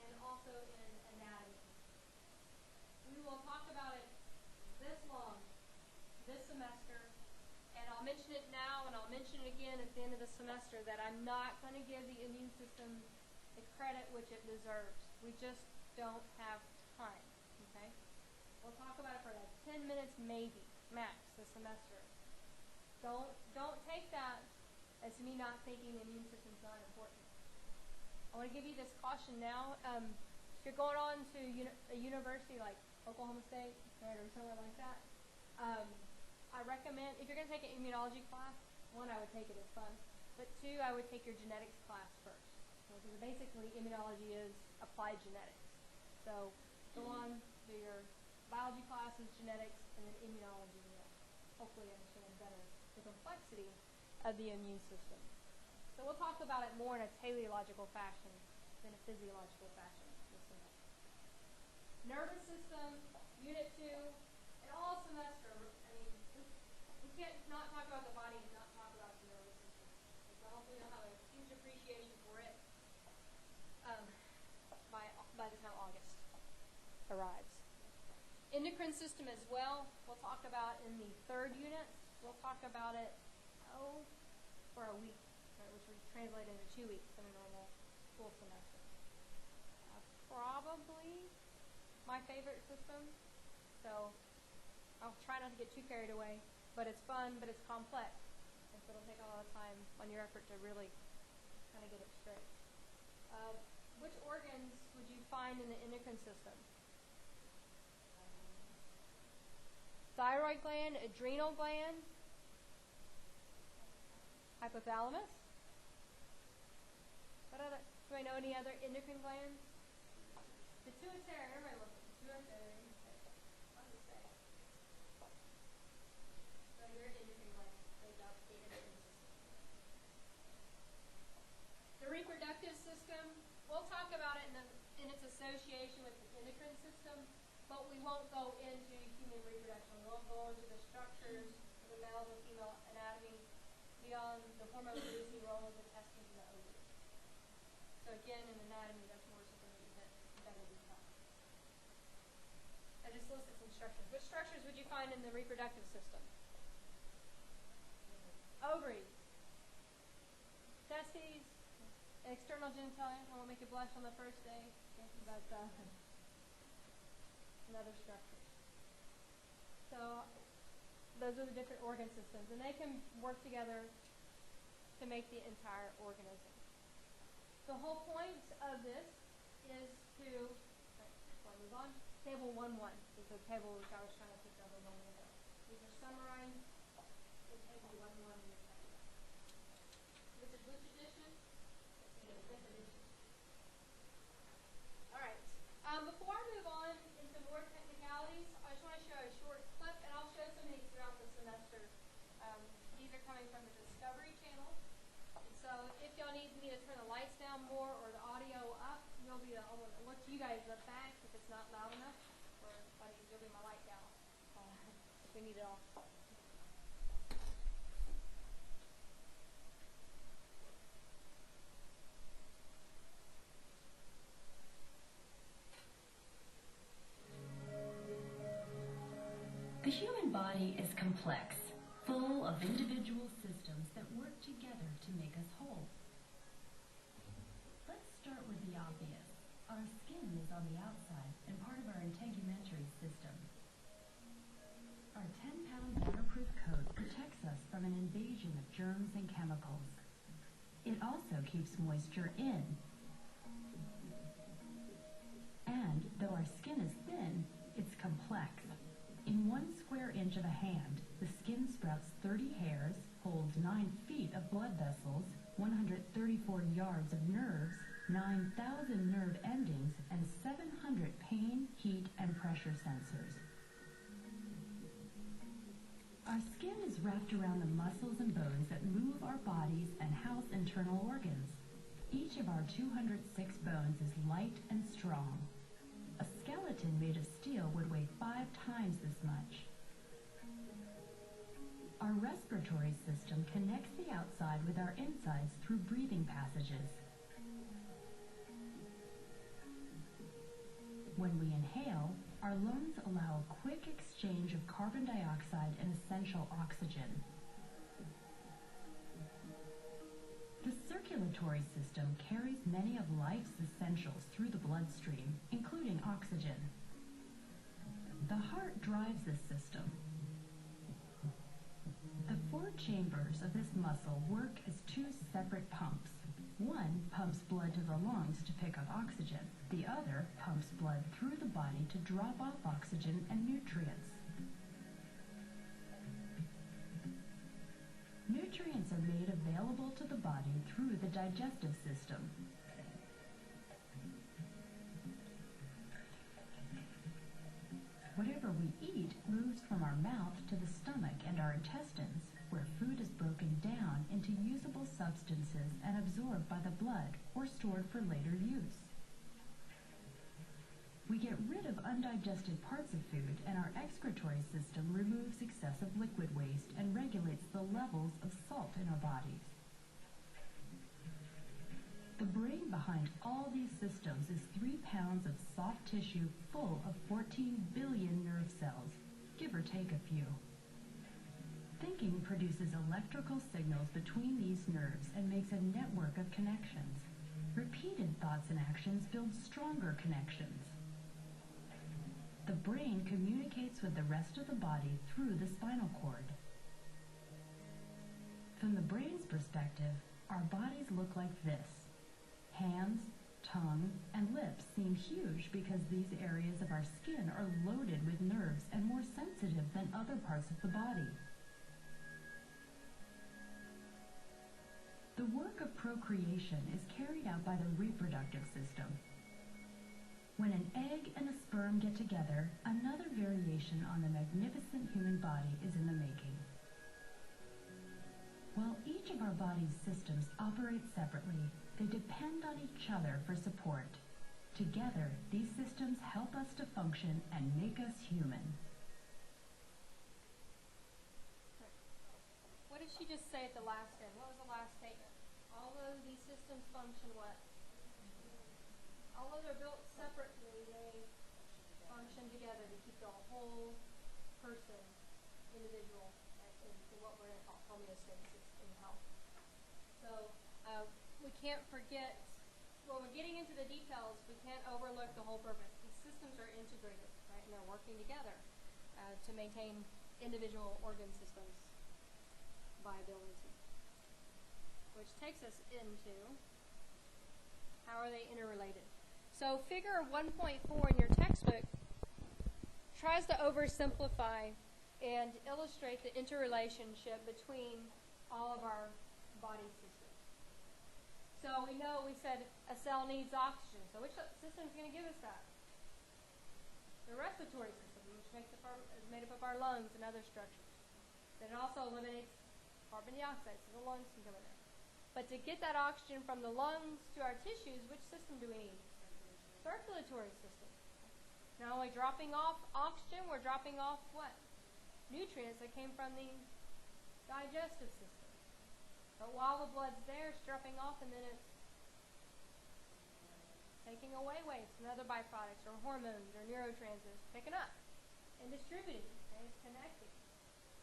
and also in anatomy. We will talk about it this long, this semester, and I'll mention it now and I'll mention it again at the end of the semester that I'm not going to give the immune system the credit which it deserves. We just don't have time, okay? We'll talk about it for like 10 minutes maybe, max, this semester. Don't take that It's me not thinking the immune system's not important. I want to give you this caution now. If you're going on to a university like Oklahoma State, right, or somewhere like that, I recommend, if you're going to take an immunology class, one, I would take it as fun, but two, I would take your genetics class first. Because basically immunology is applied genetics. So go on, do your biology classes, genetics, and then immunology. You'll hopefully understand better the complexity of the immune system. So we'll talk about it more in a teleological fashion than a physiological fashion this semester. Nervous system, Unit 2, and all semester, I mean, we can't not talk about the body and not talk about the nervous system. So hopefully you'll have a huge appreciation for it by the time August arrives. Endocrine system as well, we'll talk about in the third unit. We'll talk about it, for a week, right, which we translate into 2 weeks in a normal full semester. Probably my favorite system, so I'll try not to get too carried away, but it's fun, but it's complex, and so it'll take a lot of time on your effort to really kind of get it straight. Which organs would you find in the endocrine system? Thyroid gland, adrenal gland, hypothalamus. What other? Do I know any other endocrine glands? Pituitary. Everybody loves it. Pituitary. Fun to say. So your endocrine gland makes up the endocrine system. The reproductive system. We'll talk about it in its association with the endocrine system, but we won't go into human reproduction. We won't go into the structures of the male and female anatomy beyond the hormone-producing role of the testes and the ovaries. So again, in anatomy, that's more something that will be taught. I just listed some structures. Which structures would you find in the reproductive system? Ovaries, testes, external genitalia. I won't make you blush on the first day, but and other structures. So those are the different organ systems, and they can work together to make the entire organism. The whole point of this is to, before I move on, Table 1.1 is the table which I was trying to pick up a moment ago. These are summarized in Table 1.1 in your textbook. This is which edition? Fifth edition. All right. Before I move on into more technicalities, I just want to show a short clip, and I'll show some of these throughout the semester. These are coming from the Discovery Channel. And so if y'all need me to turn the lights down more or the audio up, I'll look to you guys up back if it's not loud enough, or if I need to bring my light down. If we need it all. The human body is complex, full of individual systems that work together to make us whole. Let's start with the obvious. Our skin is on the outside and part of our integumentary system. Our 10-pound waterproof coat protects us from an invasion of germs and chemicals. It also keeps moisture in. And though our skin is thin, it's complex. In 1 square inch of a hand, the skin sprouts 30 hairs, holds 9 feet of blood vessels, 134 yards of nerves, 9,000 nerve endings, and 700 pain, heat, and pressure sensors. Our skin is wrapped around the muscles and bones that move our bodies and house internal organs. Each of our 206 bones is light and strong. A skeleton made of steel would weigh 5 times this much. Our respiratory system connects the outside with our insides through breathing passages. When we inhale, our lungs allow a quick exchange of carbon dioxide and essential oxygen. The circulatory system carries many of life's essentials through the bloodstream, including oxygen. The heart drives this system. The four chambers of this muscle work as two separate pumps. One pumps blood to the lungs to pick up oxygen. The other pumps blood through the body to drop off oxygen and nutrients. Nutrients are made available to the body through the digestive system. Whatever we eat moves from our mouth to the stomach and our intestines, where food is broken down into usable substances and absorbed by the blood or stored for later use. We get rid of undigested parts of food, and our excretory system removes excessive liquid waste and regulates the levels of salt in our bodies. The brain behind all these systems is 3 pounds of soft tissue full of 14 billion nerve cells, give or take a few. Thinking produces electrical signals between these nerves and makes a network of connections. Repeated thoughts and actions build stronger connections. The brain communicates with the rest of the body through the spinal cord. From the brain's perspective, our bodies look like this. Hands, tongue, and lips seem huge because these areas of our skin are loaded with nerves and more sensitive than other parts of the body. The work of procreation is carried out by the reproductive system. When an egg and a sperm get together, another variation on the magnificent human body is in the making. While each of our body's systems operate separately, they depend on each other for support. Together, these systems help us to function and make us human. What did she just say at the last end? What was the last statement? Although these systems function what? Although they're built separately, they function together to keep the whole person, individual, into what we're going to call homeostasis in health. So we can't forget, when we're getting into the details, we can't overlook the whole purpose. These systems are integrated, right, and they're working together to maintain individual organ systems viability. Which takes us into how are they interrelated. So figure 1.4 in your textbook tries to oversimplify and illustrate the interrelationship between all of our body systems. So we know, we said a cell needs oxygen. So which system is going to give us that? The respiratory system, which is made up of our lungs and other structures. Then it also eliminates carbon dioxide, so the lungs can come in there. But to get that oxygen from the lungs to our tissues, which system do we need? Circulatory system. Not only dropping off oxygen, we're dropping off what? Nutrients that came from the digestive system. But while the blood's there, it's dropping off, and then it's taking away waste and other byproducts or hormones or neurotransmitters, picking up and distributing. Okay? It's connecting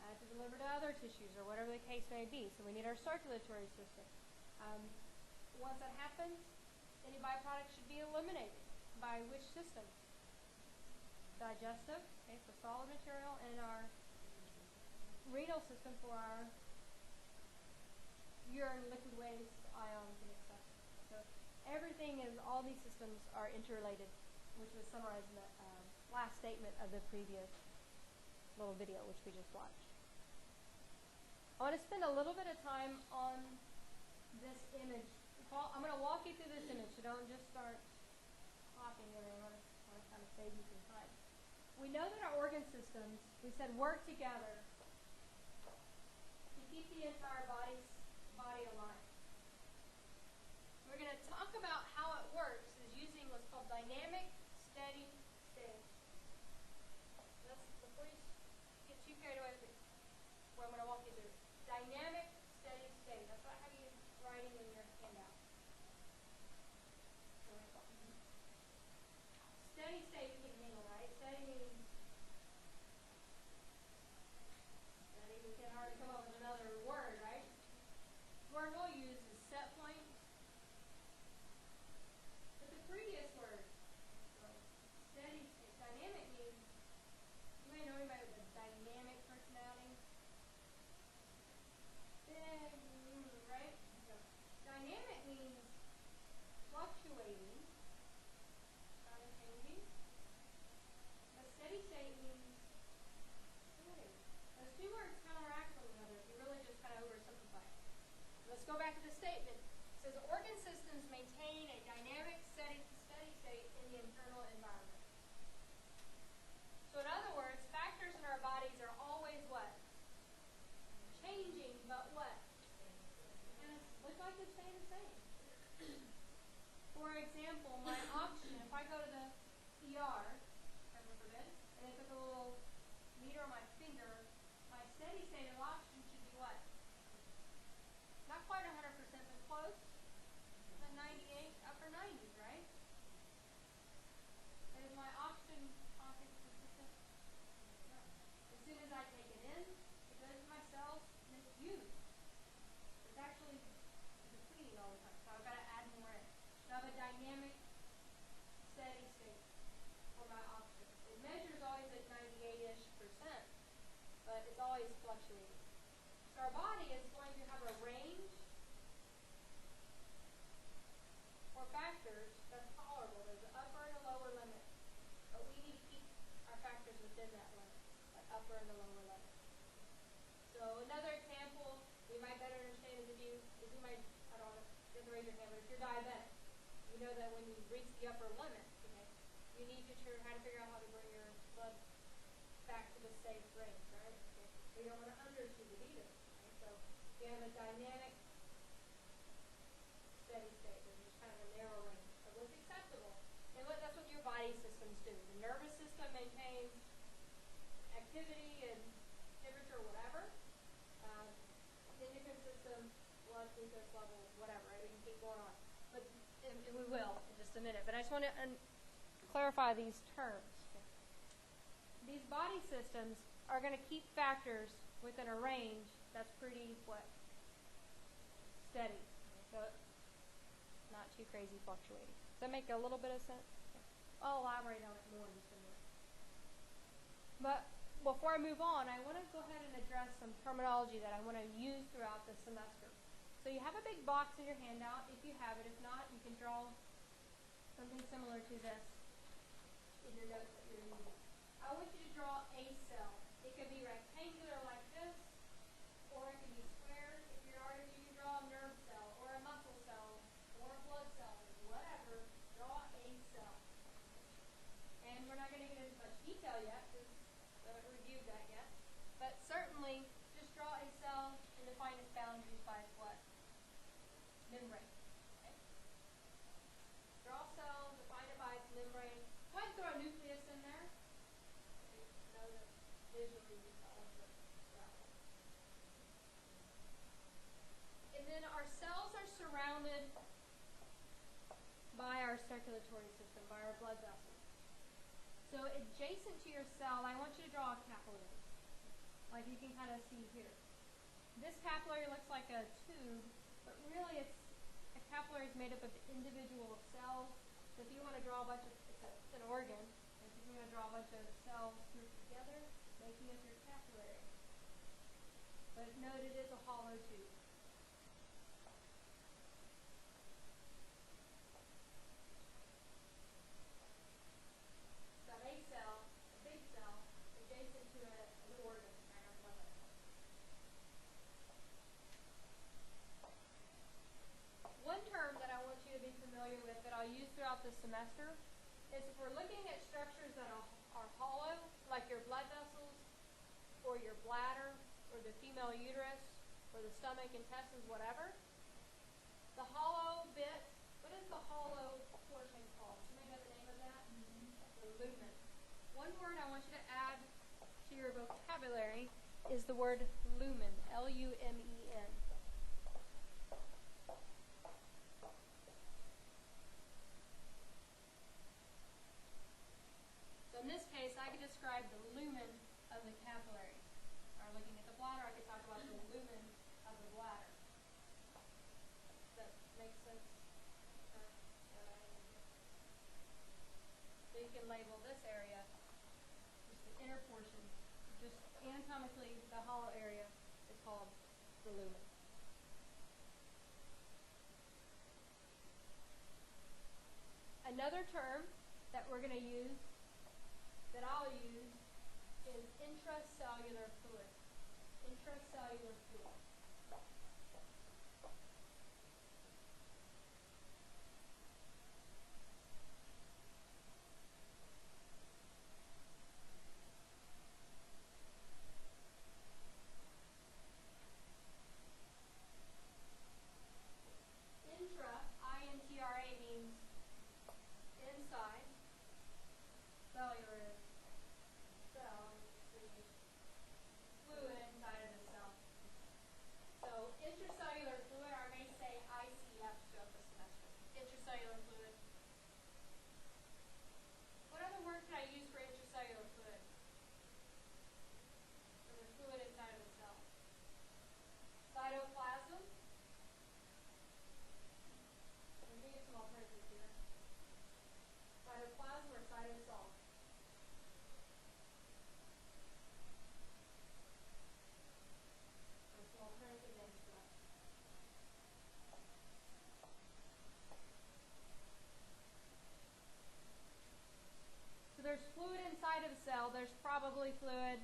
to deliver to other tissues or whatever the case may be. So we need our circulatory system. Once that happens, any byproducts should be eliminated by which system? Digestive, okay, for solid material, and our renal system for our urine, liquid waste, ions, and etc. So everything is, all these systems are interrelated, which was summarized in the last statement of the previous little video, which we just watched. I want to spend a little bit of time on this image. I'm going to walk you through this image, so don't just start copying everything. I want to kind of save you some time. We know that our organ systems, we said, work together to keep the entire body alive. We're going to talk about how it works is using what's called dynamic steady state. Before you get too carried away with what I'm going to walk you through. Dynamic steady state. That's what I have you writing in your handout. Steady state you can handle, right? Steady means we can hardly come up with another word, right? The word we'll use is set point. But the previous word, steady state, dynamic means, you may know anybody with a dynamic personality. right? So dynamic means fluctuating, kind of changing. A steady state means steady. Those two words counteract one another if you really just kind of oversimplify it. Let's go back to the statement. It says organ systems maintain a dynamic, steady state in the internal environment. So in other words, factors in our bodies are always what? Changing, but what? And it looks like they're staying the same. For example, my oxygen, if I go to the ER, heaven forbid, and they put a little meter on my finger, my steady state of oxygen should be what? Not quite 100%, but close. At 98, upper 90s, right? And is my oxygen content consistent? No. As soon as I take it in, it goes to my cells and it's used. It's actually depleting all the time, so I've got to add more in. So I have a dynamic, steady state for my oxygen. It measures always at 98-ish percent, but it's always fluctuating. So our body is going to have a range or factors that's tolerable. There's an upper and a lower limit, but we need to keep our factors within that limit, that upper and the lower limit. So another example we might better understand is if you might, I don't want to raise your hand, but if you're diabetic, you know that when you reach the upper limit, okay, you need to how to figure out how to bring your blood back to the safe range, right? Okay. You don't want to undershoot it either. Right? So you have a dynamic, steady state. There's just kind of a narrow range of what's acceptable. And that's what your body systems do. The nervous system maintains activity and temperature, whatever. The endocrine system, blood glucose level, whatever. Right? We can keep going on. But and we will in just a minute. But I just want to clarify these terms. Okay. These body systems are going to keep factors within a range that's pretty, what? Steady. So not too crazy fluctuating. Does that make a little bit of sense? Okay. I'll elaborate on it more in just a minute. But before I move on, I want to go ahead and address some terminology that I want to use throughout the semester. So you have a big box in your handout, if you have it. If not, you can draw something similar to this in your notes that you're using. I want you to draw a cell. It could be rectangular like this, or it can be square. If you're artist, you can draw a nerve cell, or a muscle cell, or a blood cell, whatever. Draw a cell. And we're not going to get into much detail yet, because we haven't reviewed that yet. But certainly, just draw a cell and define its boundaries by its what? Membrane. Okay? Draw a cell, define it by its membrane. Go ahead and throw a nucleus in there. Okay, know that visually you tell us what that is. And then our cells are surrounded by our circulatory system, by our blood vessels. So adjacent to your cell, I want you to draw a capillary, like you can kind of see here. This capillary looks like a tube, but really a capillary is made up of individual cells. So if you want to draw a bunch of, it's an organ, and if you want to draw a bunch of cells grouped together, making up your capillary. But note it is a hollow tube. Got a cell, a big cell, adjacent to an organ, right, our blood vessel. One term that I want you to be familiar with that I'll use throughout the semester is if we're looking at structures that are hollow, like your blood vessels, or your bladder, or the female uterus, or the stomach, intestines, whatever, the hollow bit, what is the hollow portion called? Somebody know the name of that? The lumen. One word I want you to add to your vocabulary is the word lumen, L-U-M-E-N. So in this case, I could describe the lumen of the capillary. Or looking at the bladder, I could talk about the lumen of the bladder. Does that make sense? So you can label this area, just the inner portion, just anatomically, the hollow area is called the lumen. Another term that we're going to use, that I'll use, is intracellular fluid. Intracellular fluid. Intra, I-N-T-R-A, means inside. Cellular is cell, fluid inside of the cell. So intracellular fluid, or I may say ICF throughout the semester. Intracellular fluid. What other word could I use for intracellular fluid? For the fluid inside of the cell. Cytoplasm. Let me get some alternatives here. Cytoplasm or cytosol? There's some alternative names for that. So there's fluid inside of the cell. There's probably fluid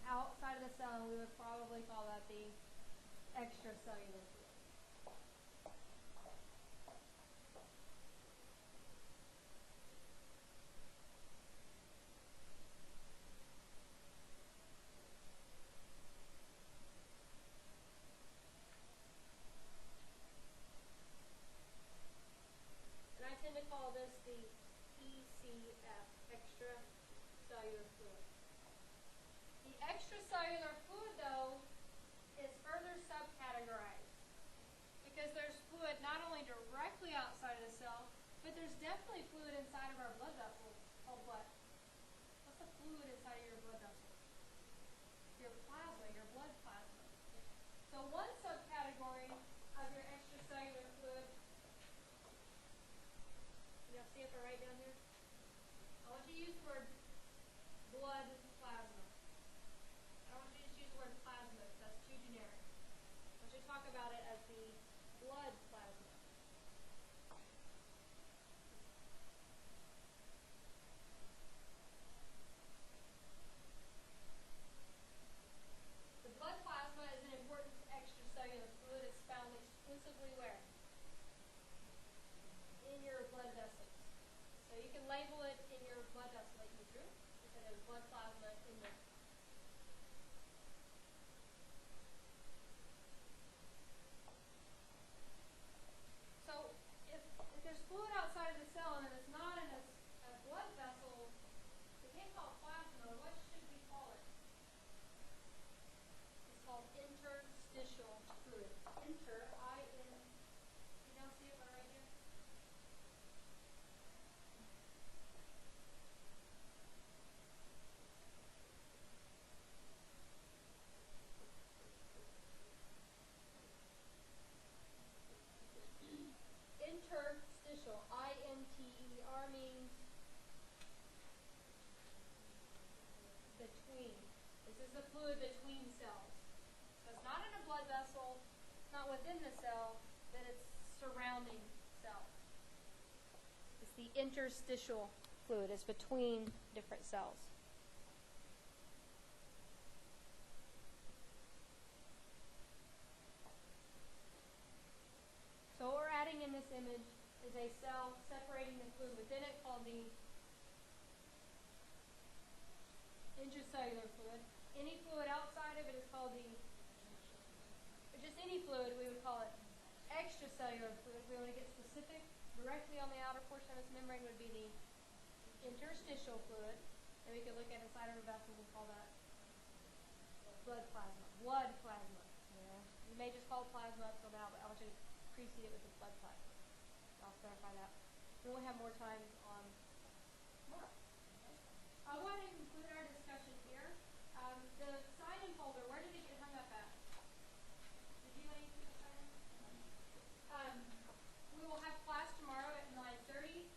outside of the cell, and we would probably call that the extracellular fluid. And I tend to call this the ECF, extracellular fluid. The extracellular fluid, though, is further subcategorized because there's fluid not only directly outside of the cell, but there's definitely fluid inside of our blood vessels called what? What's the fluid inside of your blood vessels? Your plasma, your blood plasma. So one subcategory of your extracellular fluid, you'll see if I write down here. I want you to use the word blood plasma. I don't want you to just use the word plasma because that's too generic. I want you to talk about it as the blood plasma. The blood plasma is an important extracellular fluid. It's found exclusively where? In your blood vessels. So you can label it in your blood vessel like you drew. You said there's blood plasma in there. So if there's fluid outside of the cell and it's not in a blood vessel, we can't call it plasma. What should we call it? It's called interstitial fluid. Inter, I-N, you now see it right here? Interstitial, I-N-T-E-R, means between. This is the fluid between cells. So it's not in a blood vessel, it's not within the cell, but it's surrounding cells. It's the interstitial fluid. It's between different cells. So what we're adding in this image is a cell separating the fluid within it called the intracellular fluid. Any fluid outside of it is called the, or just any fluid, we would call it extracellular fluid. If we want to get specific, directly on the outer portion of this membrane would be the interstitial fluid. And we could look at inside of a vessel and call that blood plasma. Blood plasma. You may just call it plasma up till now, but I want you to precede it with the blood plasma. I'll clarify that. We won't have more time on tomorrow. I'll go ahead and conclude our discussion here. The sign-in folder, where did it get hung up at? Did you ladies get the sign-in? We will have class tomorrow at 9:30.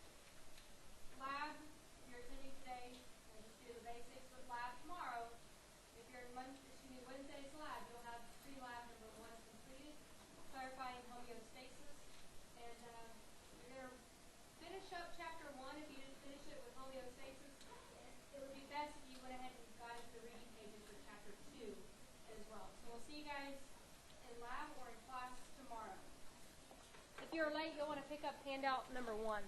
Lab, if you're attending today, we'll just do the basics with lab tomorrow. If you're in Wednesday's lab, you'll have pre-lab number 1 completed, clarifying homeostasis. And you're going to finish up you're late, you'll want to pick up handout number 1.